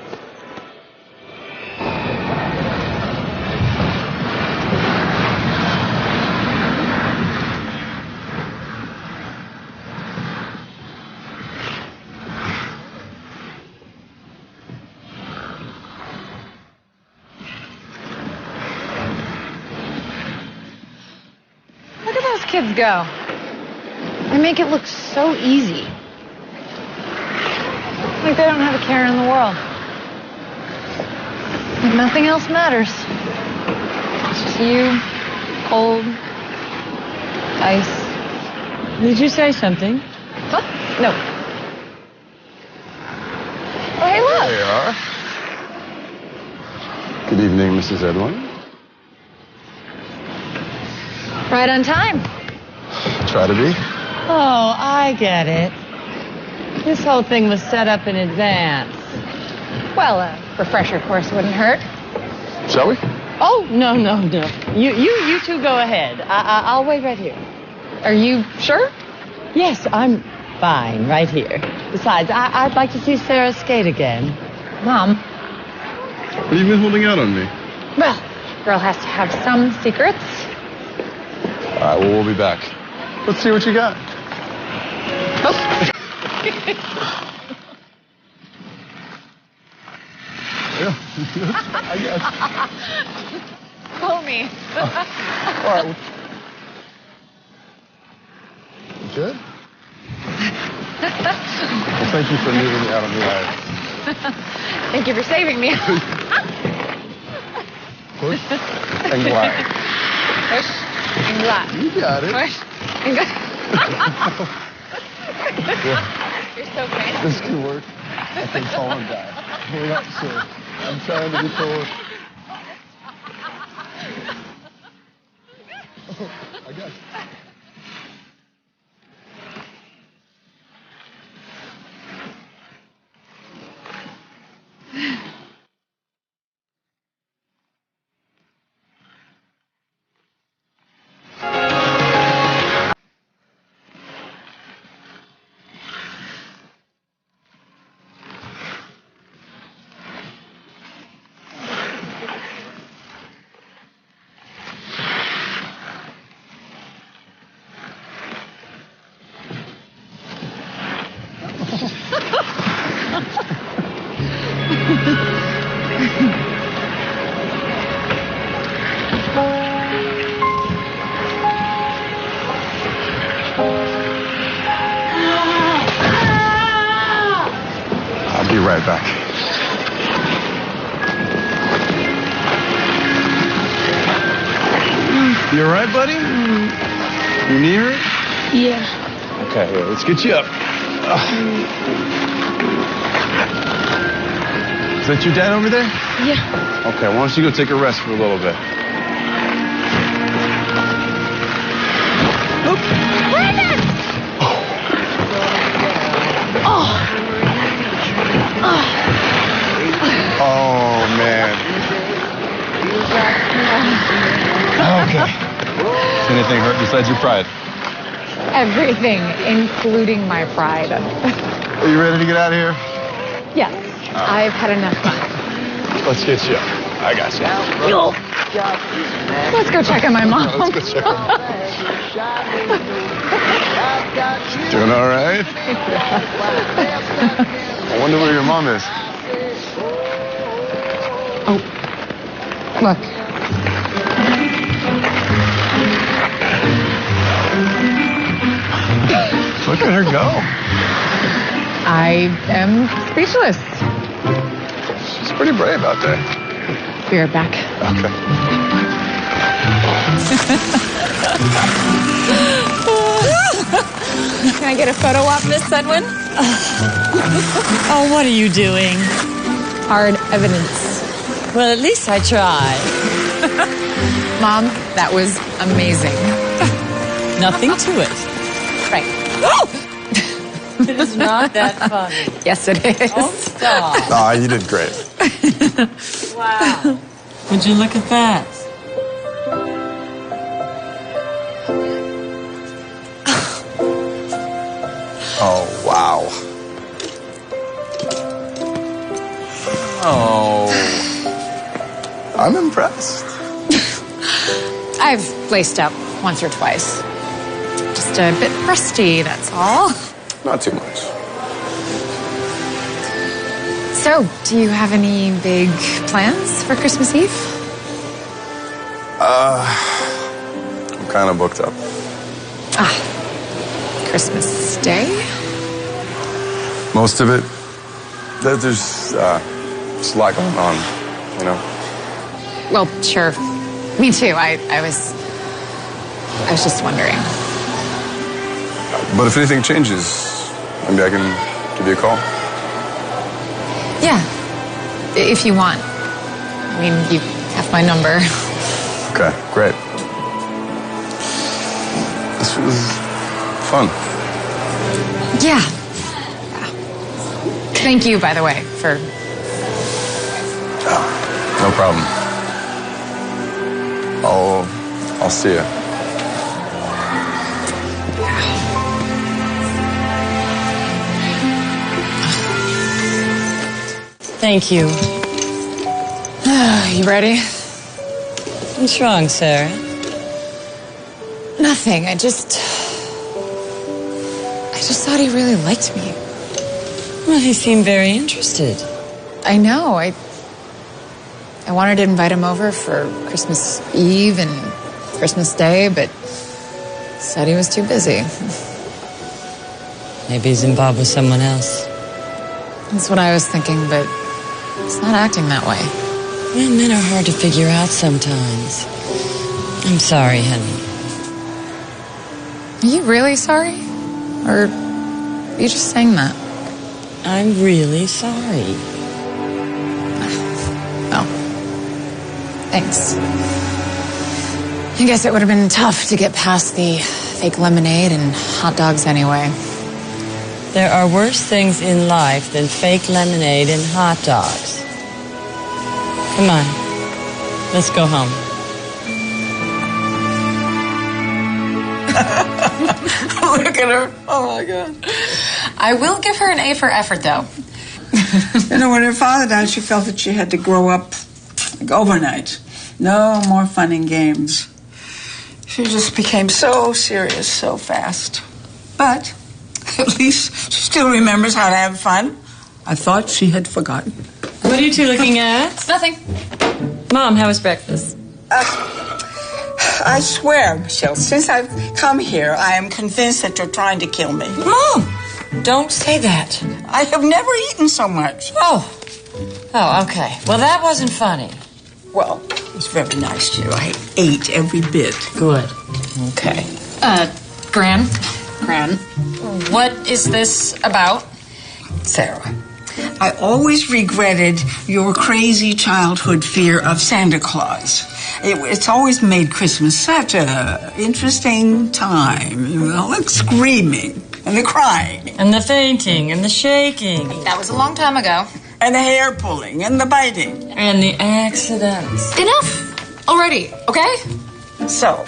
Look at those kids go. They make it look so easy. Like they don't have a care in the world. Like nothing else matters. It's just you, cold, ice. Did you say something? What? No. Oh, hey, look. There you are. Good evening, Mrs. Edwin. Right on time. Try to be. Oh, I get it. This whole thing was set up in advance. Well, a refresher course wouldn't hurt. Shall we? Oh, no. You two go ahead. I'll wait right here. Are you sure? Yes, I'm fine right here. Besides, I'd like to see Sarah skate again. Mom. What have you been holding out on me? Well, girl has to have some secrets. All right, well, we'll be back. Let's see what you got. Oh. Yeah, I guess. call me. All right. You good? Well, thank you for leaving me out on the aisle. Thank you for saving me. Push and glide. Push and glide. You got it. Push and glide. Yeah. You're so fancy. This could work. I can fall and die. Hold up, sir. I'm trying to be cool. Oh, I got you. I'll be right back. You all right, buddy? You knee hurt? Yeah. Okay, here, let's get you up. Is that your dad over there? Yeah. Okay, why don't you go take a rest for a little bit? Brandon! Oh, man. Okay. Is anything hurt besides your pride? Everything, including my pride. Are you ready to get out of here? Yes, I've had enough fun. Let's get you up. I got you. Let's go check on my mom. Let's go check on her. Doing all right? I wonder where your mom is. Oh, look. Look at her go. I am speechless. She's pretty brave out there. Be right back. Okay. Can I get a photo op, Miss Sedwin? Oh, what are you doing? Hard evidence. Well, at least I tried. Mom, that was amazing. Nothing to it. Right. It is not that funny. Yes, it is. Oh, stop. Ah, you did great. Wow. Would you look at that? Oh, wow. Oh. I'm impressed. I've laced up once or twice. Just a bit rusty, that's all. Not too much. So, do you have any big plans for Christmas Eve? I'm kind of booked up. Christmas Day? Most of it. There's just a lot going on, you know? Well, sure. Me too. I was just wondering. But if anything changes, maybe I can give you a call. Yeah. If you want. I mean, you have my number. Okay, great. This was fun. Yeah. Thank you, by the way, for... No problem. I'll see you. Thank you. You ready? What's wrong, Sarah? Nothing. I just thought he really liked me. Well, he seemed very interested. I know. I wanted to invite him over for Christmas Eve and Christmas Day, but said he was too busy. Maybe he's involved with someone else. That's what I was thinking, but he's not acting that way. Well, men are hard to figure out sometimes. I'm sorry, honey. Are you really sorry? Or are you just saying that? I'm really sorry. Oh. Thanks. I guess it would have been tough to get past the fake lemonade and hot dogs anyway. There are worse things in life than fake lemonade and hot dogs. Come on, let's go home. Look at her. Oh, my God. I will give her an A for effort, though. You know, when her father died, she felt that she had to grow up like overnight. No more fun and games. She just became so serious so fast. But at least she still remembers how to have fun. I thought she had forgotten. What are you two looking at? It's nothing. Mom, how was breakfast? I swear, Michelle, since I've come here, I am convinced that you're trying to kill me. Mom, don't say that. I have never eaten so much. Oh, okay. Well, that wasn't funny. Well, it was very nice of you. I ate every bit. Good. Okay. Gran, what is this about? Sarah, I always regretted your crazy childhood fear of Santa Claus. It's always made Christmas such a interesting time, you know, like screaming and the crying. And the fainting and the shaking. That was a long time ago. And the hair pulling and the biting. And the accidents. Enough already, okay? So,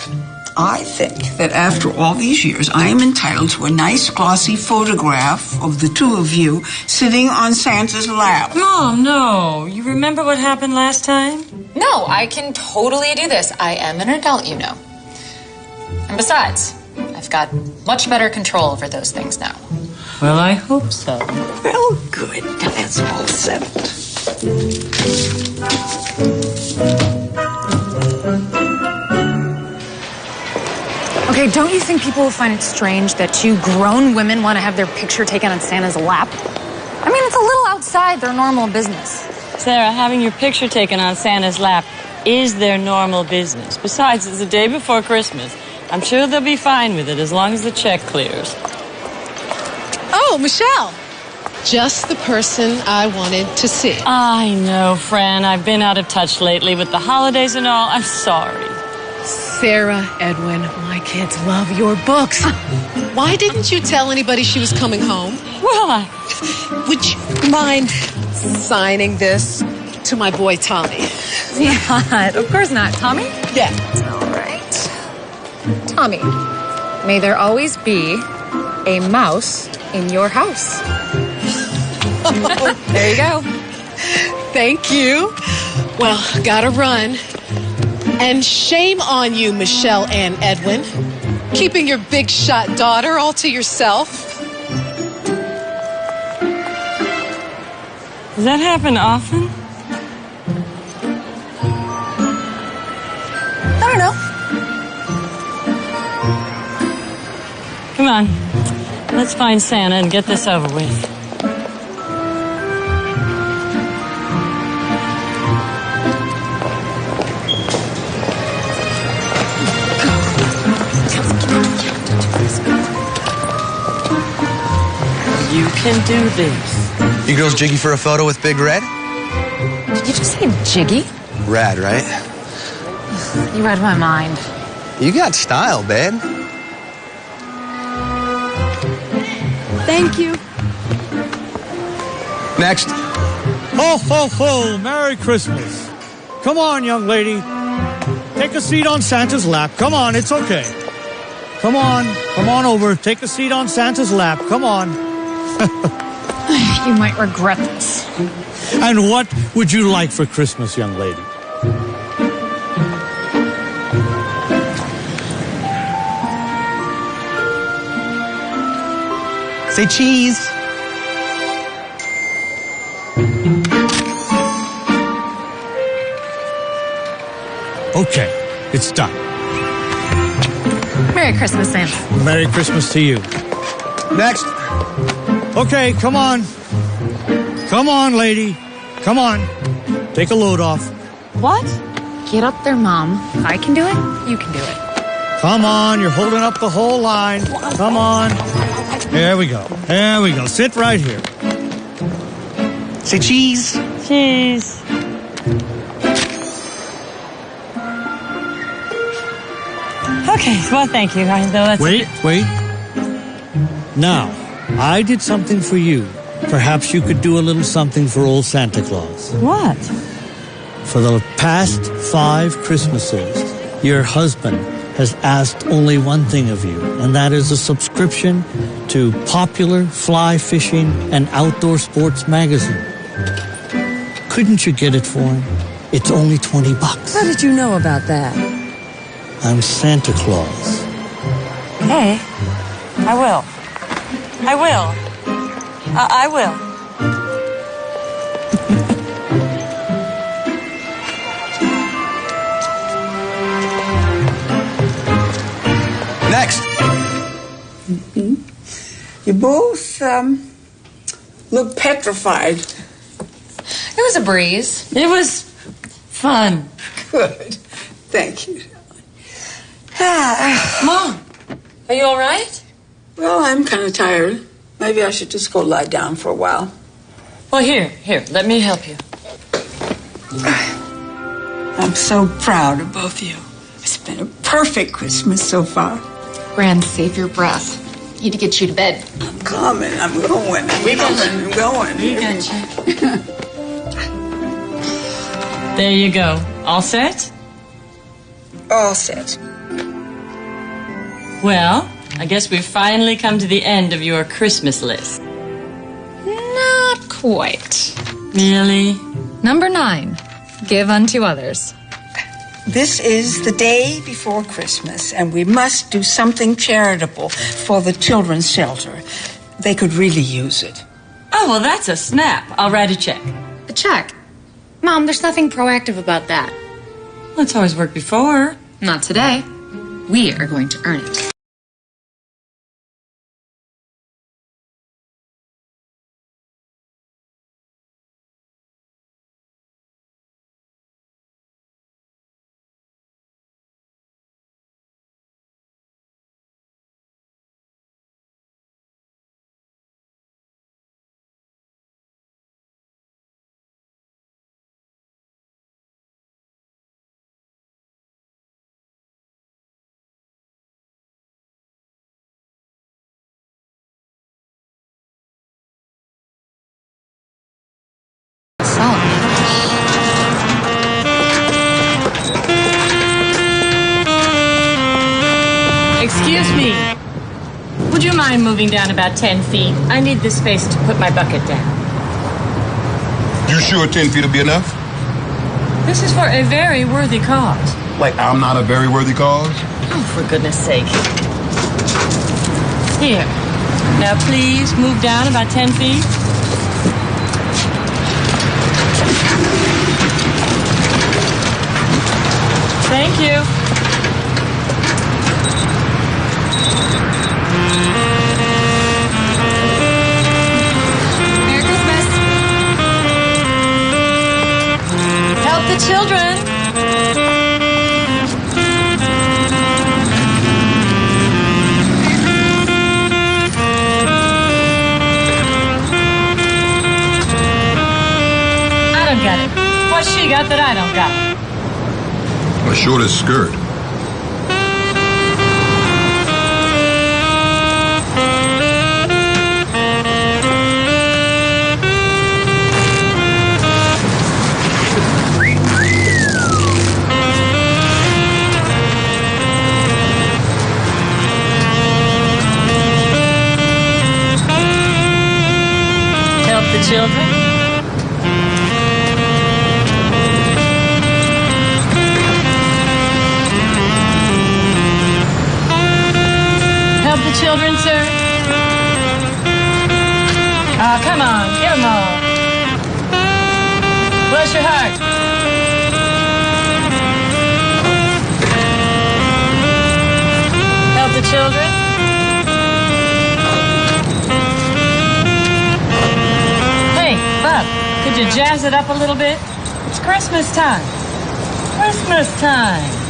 I think that after all these years, I am entitled to a nice glossy photograph of the two of you sitting on Santa's lap. Mom, no. You remember what happened last time? No, I can totally do this. I am an adult, you know. And besides, I've got much better control over those things now. Well, I hope so. Well, good. Now that's all settled. Okay, don't you think people will find it strange that two grown women want to have their picture taken on Santa's lap? I mean, it's a little outside their normal business. Sarah, having your picture taken on Santa's lap is their normal business. Besides, it's the day before Christmas. I'm sure they'll be fine with it as long as the check clears. Oh, Michelle. Just the person I wanted to see. I know, Fran. I've been out of touch lately with the holidays and all. I'm sorry. Sarah, Edwin, my kids love your books. Why didn't you tell anybody she was coming home? Well, Would you mind signing this to my boy, Tommy? Yeah, of course not. Tommy? Yeah. All right. Tommy, may there always be a mouse in your house. There you go. Thank you. Well, gotta run. And shame on you, Michelle and Edwin, keeping your big shot daughter all to yourself. does that happen often? I don't know. Come on. Let's find Santa and get this over with. You can do this. You girls jiggy for a photo with Big Red? Did you just say jiggy? Rad, right? You read my mind. You got style, babe. Thank you. Next. Ho, ho, ho. Merry Christmas. Come on, young lady. Take a seat on Santa's lap. Come on, it's okay. Come on over. Take a seat on Santa's lap. Come on. You might regret this. And what would you like for Christmas, young lady? Say cheese. Okay, it's done. Merry Christmas, Sam. Merry Christmas to you. Next. Okay, come on. Come on, lady. Come on. Take a load off. What? Get up there, Mom. If I can do it, you can do it. Come on, you're holding up the whole line. Come on. There we go. There we go. Sit right here. Say cheese. Cheese. Okay, well, thank you. Wait. Now, I did something for you. Perhaps you could do a little something for old Santa Claus. What? For the past 5 Christmases, your husband has asked only one thing of you, and that is a subscription to Popular Fly Fishing and Outdoor Sports magazine. Couldn't you get it for him? It's only $20. How did you know about that? I'm Santa Claus. Hey, I will. I will. I will. Next. You both look petrified. It was a breeze. It was fun. Good. Thank you. Mom, are you all right? Well, I'm kind of tired. Maybe I should just go lie down for a while. Well, here, let me help you. I'm so proud of both of you. It's been a perfect Christmas so far. Rand, save your breath. Need to get you to bed. I'm coming. I'm going. I'm going. We got you. There you go. All set? All set. Well, I guess we've finally come to the end of your Christmas list. Not quite. Really? Number 9. Give unto others. This is the day before Christmas, and we must do something charitable for the children's shelter. They could really use it. Oh, well, that's a snap. I'll write a check. A check? Mom, there's nothing proactive about that. Well, it's always worked before. Not today. We are going to earn it. Excuse me. Would you mind moving down about 10 feet? I need this space to put my bucket down. You sure 10 feet will be enough? This is for a very worthy cause. Like I'm not a very worthy cause? Oh, for goodness sake. Here. Now, please move down about 10 feet. Thank you. Merry Christmas. Help the children. I don't got it. What's she got that I don't got? A shortest skirt. Help the children. Help the children, sir. Oh, come on, give them all. Bless your heart. children. Hey, Bub, could you jazz it up a little bit? It's Christmas time. Christmas time.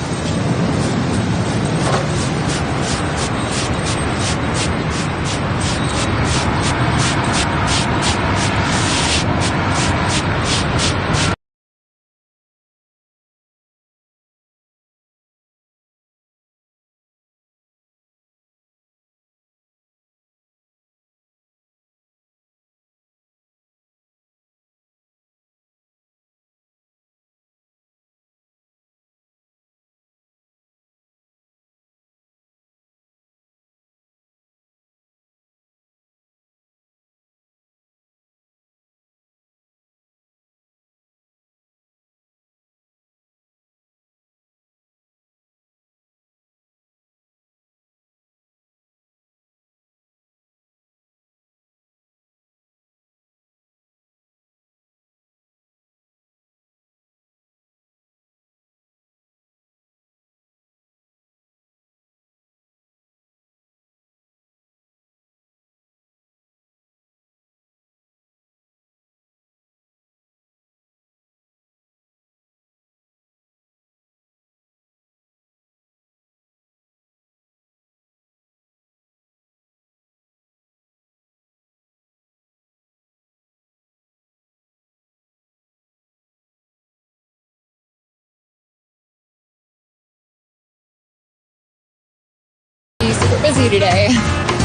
Super busy today.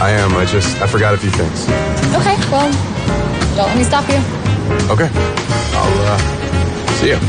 I am. I forgot a few things. Okay, well, don't let me stop you. Okay. I'll, see you.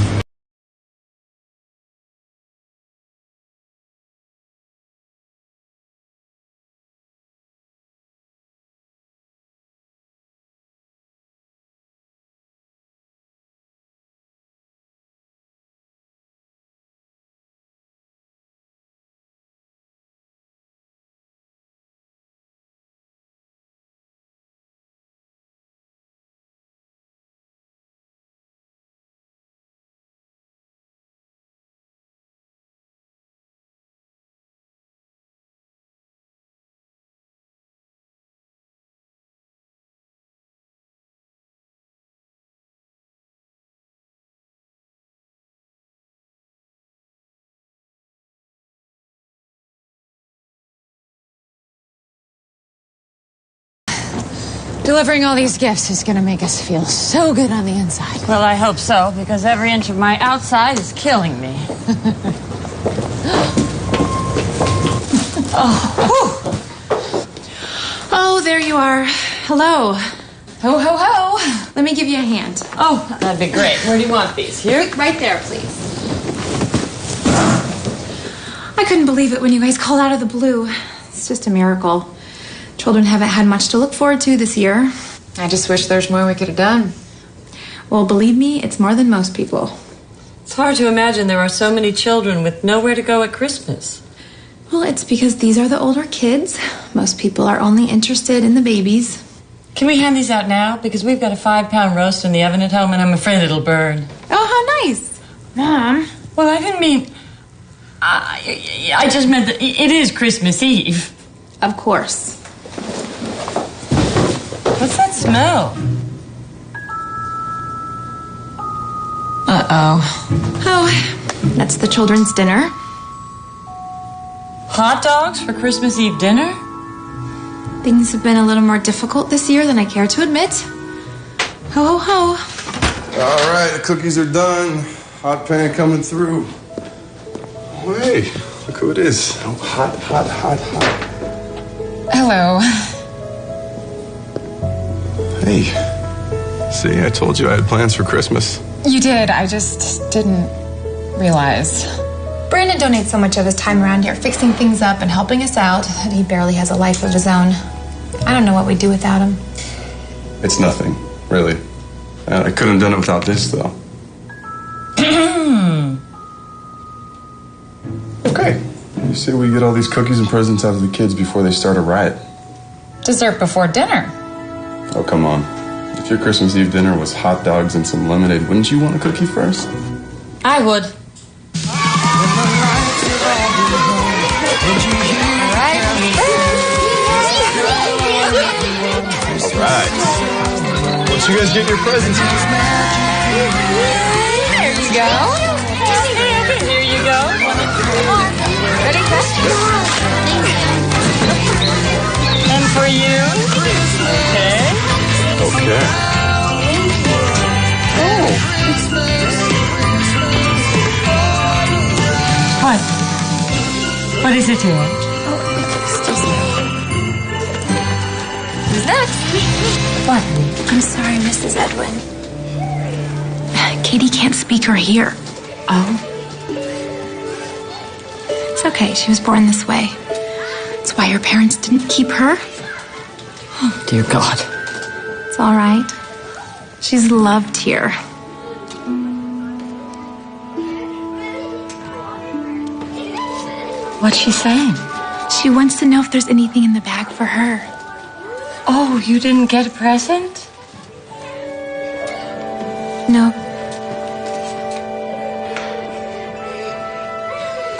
Delivering all these gifts is going to make us feel so good on the inside. Well, I hope so, because every inch of my outside is killing me. Oh, there you are. Hello. Ho, ho, ho. Let me give you a hand. Oh, that'd be great. Where do you want these? Here? Right there, please. I couldn't believe it when you guys called out of the blue. It's just a miracle. Children haven't had much to look forward to this year. I just wish there's more we could have done. Well, believe me, it's more than most people. It's hard to imagine there are so many children with nowhere to go at Christmas. Well, it's because these are the older kids. Most people are only interested in the babies. Can we hand these out now? Because we've got a 5-pound roast in the oven at home and I'm afraid it'll burn. Oh, how nice. Mom. Well, I didn't mean... I just meant that it is Christmas Eve. Of course. What's that smell? Uh-oh. Oh, that's the children's dinner. Hot dogs for Christmas Eve dinner? Things have been a little more difficult this year than I care to admit. Ho, ho, ho. All right, the cookies are done. Hot pan coming through. Oh, hey, look who it is. Oh, hot, hot, hot, hot. Hello. Hey. See, I told you I had plans for Christmas. You did. I just didn't realize. Brandon donates so much of his time around here, fixing things up and helping us out, that he barely has a life of his own. I don't know what we'd do without him. It's nothing, really. I couldn't have done it without this, though. Okay. You say we get all these cookies and presents out of the kids before they start a riot. Dessert before dinner. Oh, come on. If your Christmas Eve dinner was hot dogs and some lemonade, wouldn't you want a cookie first? I would. All right. right. Once you guys get your presents. There you go. Here you go. Ready, question? And for you. Okay. What? What is it, dear? Who's next? What? I'm sorry, Mrs. Edwin. Katie can't speak or hear. Oh? It's okay. She was born this way. That's why her parents didn't keep her. Oh, dear God. It's all right. She's loved here. What's she saying? She wants to know if there's anything in the bag for her. Oh, you didn't get a present? No.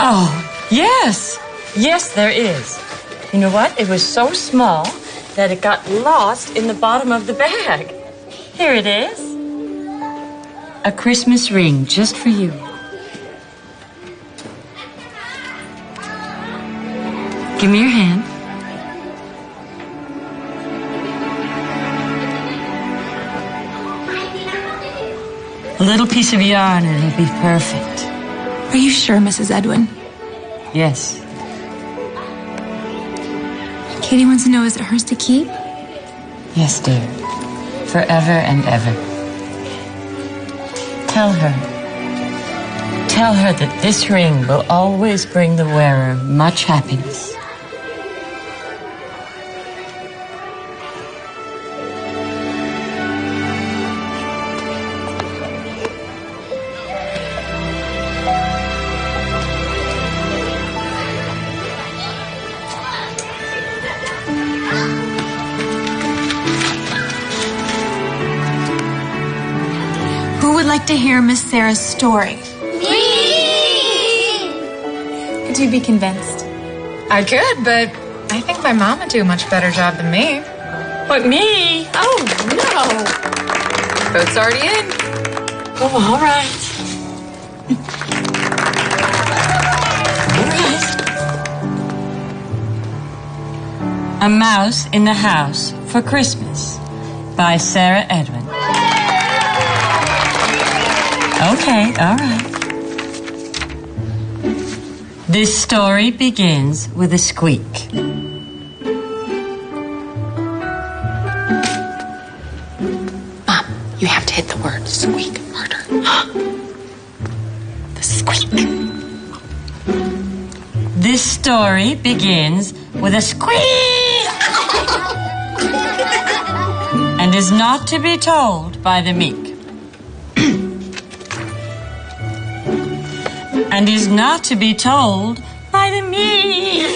Oh, yes. Yes, there is. You know what? It was so small that it got lost in the bottom of the bag. Here it is. A Christmas ring just for you. Give me your hand. A little piece of yarn and it'll be perfect. Are you sure, Mrs. Edwin? Yes. Katie wants to know, is it hers to keep? Yes, dear. Forever and ever. Tell her. Tell her that this ring will always bring the wearer much happiness. Who would like to hear Miss Sarah's story? Me! Could you be convinced? I could, but I think my mom would do a much better job than me. What, me? Oh, no. Boat's already in. Oh, all right. A Mouse in the House for Christmas by Sarah Edwin. Okay, all right. This story begins with a squeak. Mom, you have to hit the word squeak harder. The squeak. This story begins with a squeak and is not to be told by the meek. And is not to be told by the meek.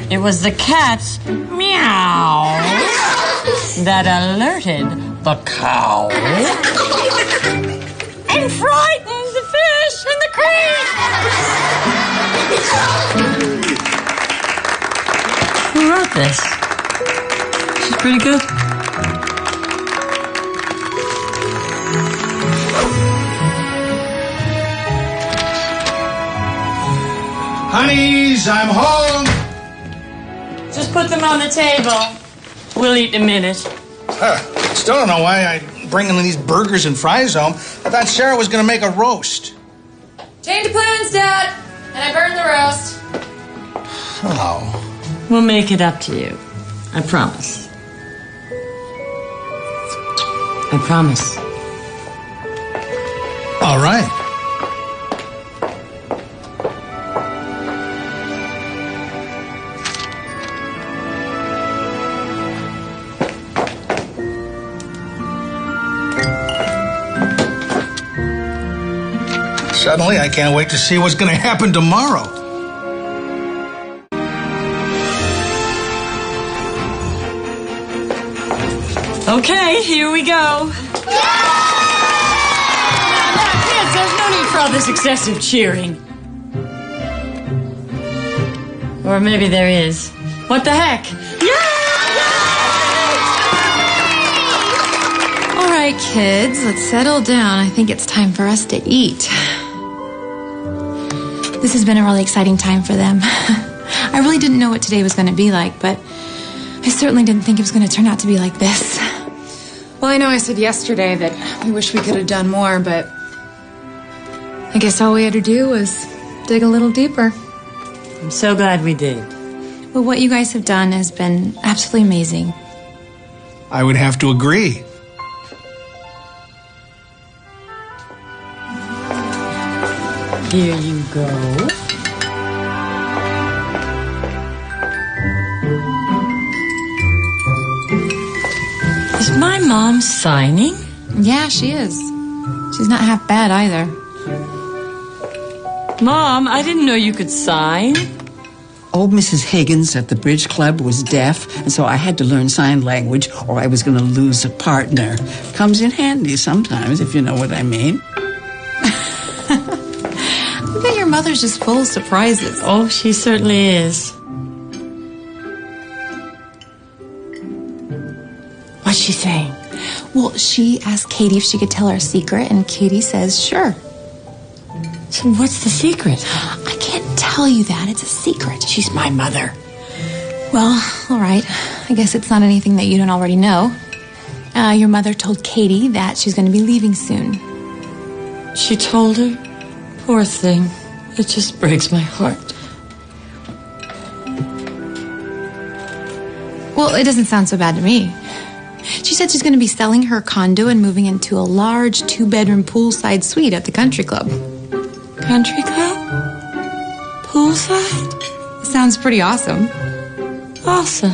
It was the cat's meow that alerted the cow and frightened the fish in the creek. Who wrote this? She's pretty good. Honeys, I'm home. Just put them on the table. We'll eat in a minute. Still don't know why I bring in these burgers and fries home. I thought Sarah was going to make a roast. Change of plans, Dad. And I burned the roast. Oh. We'll make it up to you. I promise. I promise. All right. Suddenly, I can't wait to see what's going to happen tomorrow. Okay, here we go. Now, kids, there's no need for all this excessive cheering. Or maybe there is. What the heck? Yay! right, kids, let's settle down. I think it's time for us to eat. This has been a really exciting time for them. I really didn't know what today was going to be like, but I certainly didn't think it was going to turn out to be like this. Well, I know I said yesterday that we wish we could have done more, but I guess all we had to do was dig a little deeper. I'm so glad we did. Well, what you guys have done has been absolutely amazing. I would have to agree. Here you go. Is my mom signing? Yeah, she is. She's not half bad either. Mom, I didn't know you could sign. Old Mrs. Higgins at the Bridge Club was deaf, and so I had to learn sign language or I was going to lose a partner. Comes in handy sometimes, if you know what I mean. I bet your mother's just full of surprises. Oh, she certainly is. What's she saying? Well, she asked Katie if she could tell her a secret, and Katie says sure. So what's the secret? I can't tell you that. It's a secret. She's my mother. Well, all right. I guess it's not anything that you don't already know. Your mother told Katie that she's going to be leaving soon. She told her? Poor thing. It just breaks my heart. Well, it doesn't sound so bad to me. She said she's going to be selling her condo and moving into a large 2-bedroom poolside suite at the country club. Country club? Poolside? Sounds pretty awesome. Awesome.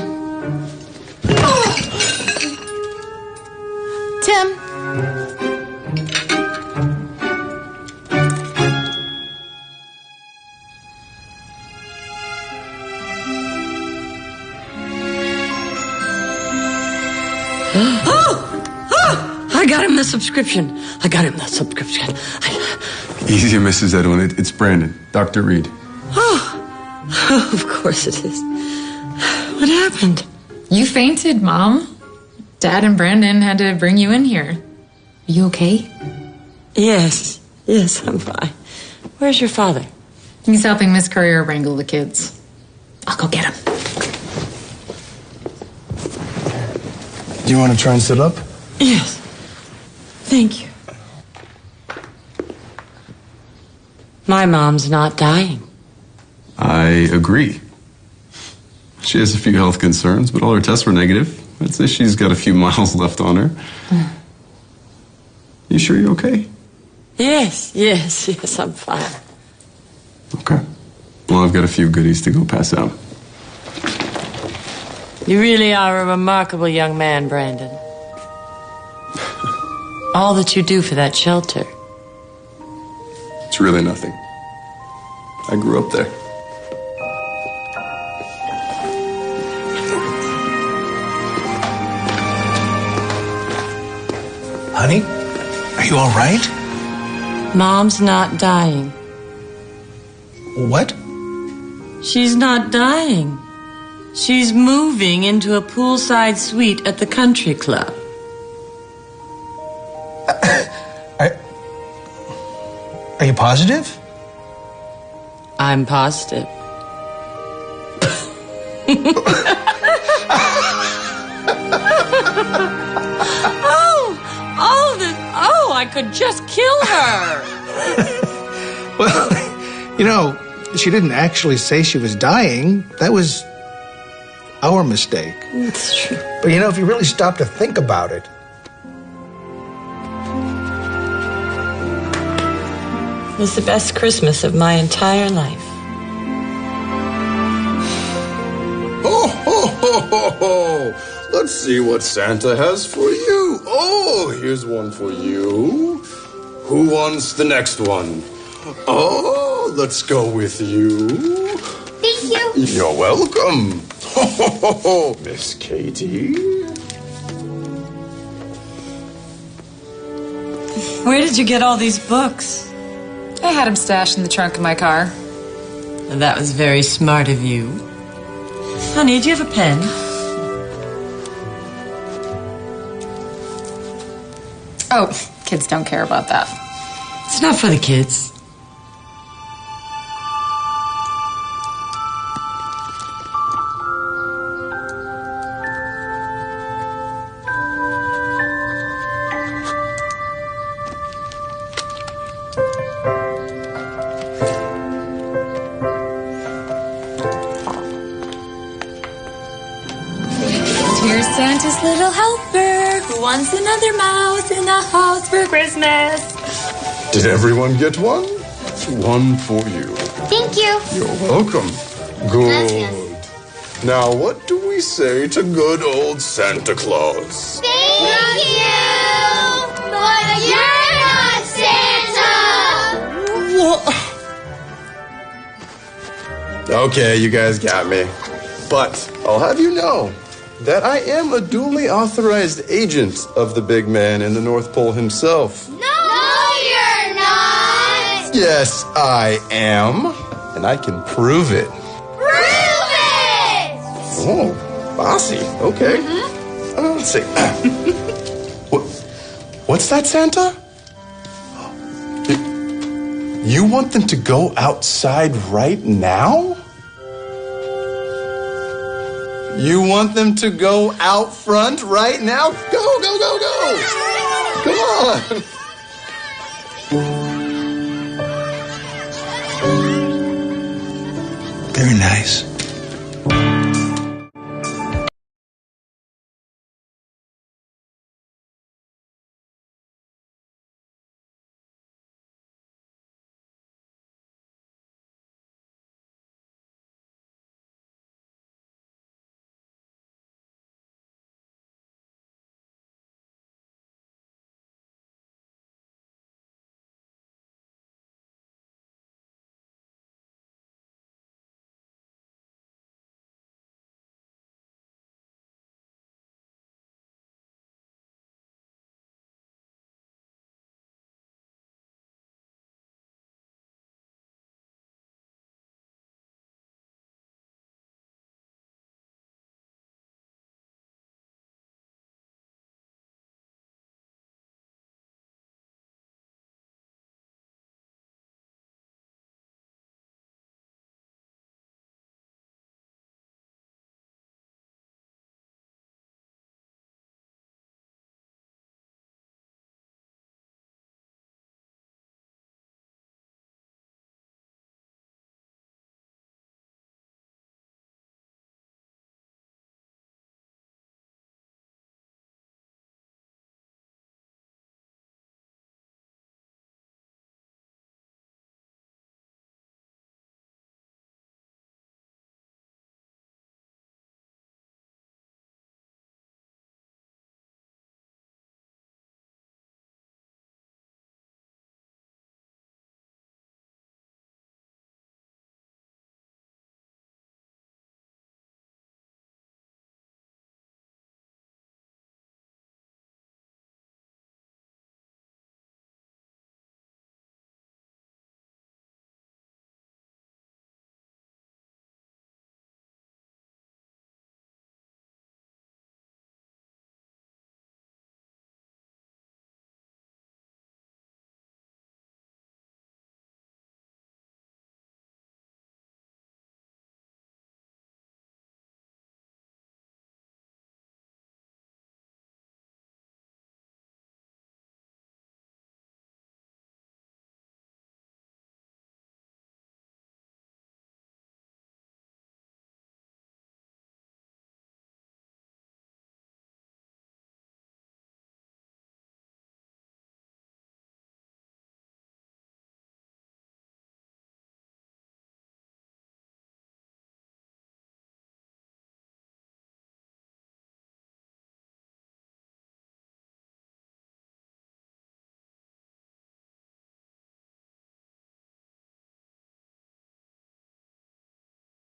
Tim. I got him the subscription. Easier, Mrs. Edwin. It's Brandon, Dr. Reed. Oh, of course it is. What happened? You fainted, Mom. Dad and Brandon had to bring you in here. Are you okay? Yes, I'm fine. Where's your father? He's helping Miss Courier wrangle the kids. I'll go get him. Do you want to try and sit up? Yes. Thank you. My mom's not dying. I agree. She has a few health concerns, but all her tests were negative. I'd say she's got a few miles left on her. You sure you're okay? Yes, I'm fine. Okay. Well, I've got a few goodies to go pass out. You really are a remarkable young man, Brandon. All that you do for that shelter. It's really nothing. I grew up there. Honey, are you all right? Mom's not dying. What? She's not dying. She's moving into a poolside suite at the country club. Are you positive? I'm positive. I could just kill her. Well, you know, she didn't actually say she was dying. That was our mistake. It's true. But you know, if you really stop to think about it. It was the best Christmas of my entire life. Ho, ho, ho, ho, ho. Let's see what Santa has for you. Oh, here's one for you. Who wants the next one? Oh, let's go with you. Thank you. You're welcome. Ho, ho, ho, ho. Miss Katie. Where did you get all these books? I had them stashed in the trunk of my car. That was very smart of you. Honey, do you have a pen? Oh, kids don't care about that. It's not for the kids. Here's Santa's little helper who wants another mouse in the house for Christmas. Did everyone get one? One for you. Thank you. You're welcome. Good. Now, what do we say to good old Santa Claus? Thank you! But you're not Santa! What? Okay, you guys got me. But I'll have you know that I am a duly authorized agent of the big man in the North Pole himself. No, you're not! Yes, I am. And I can prove it. Prove it! Oh, bossy. Okay. Let's see. What's that, Santa? You want them to go outside right now? You want them to go out front right now? Go, go, go, go! Come on! Very nice.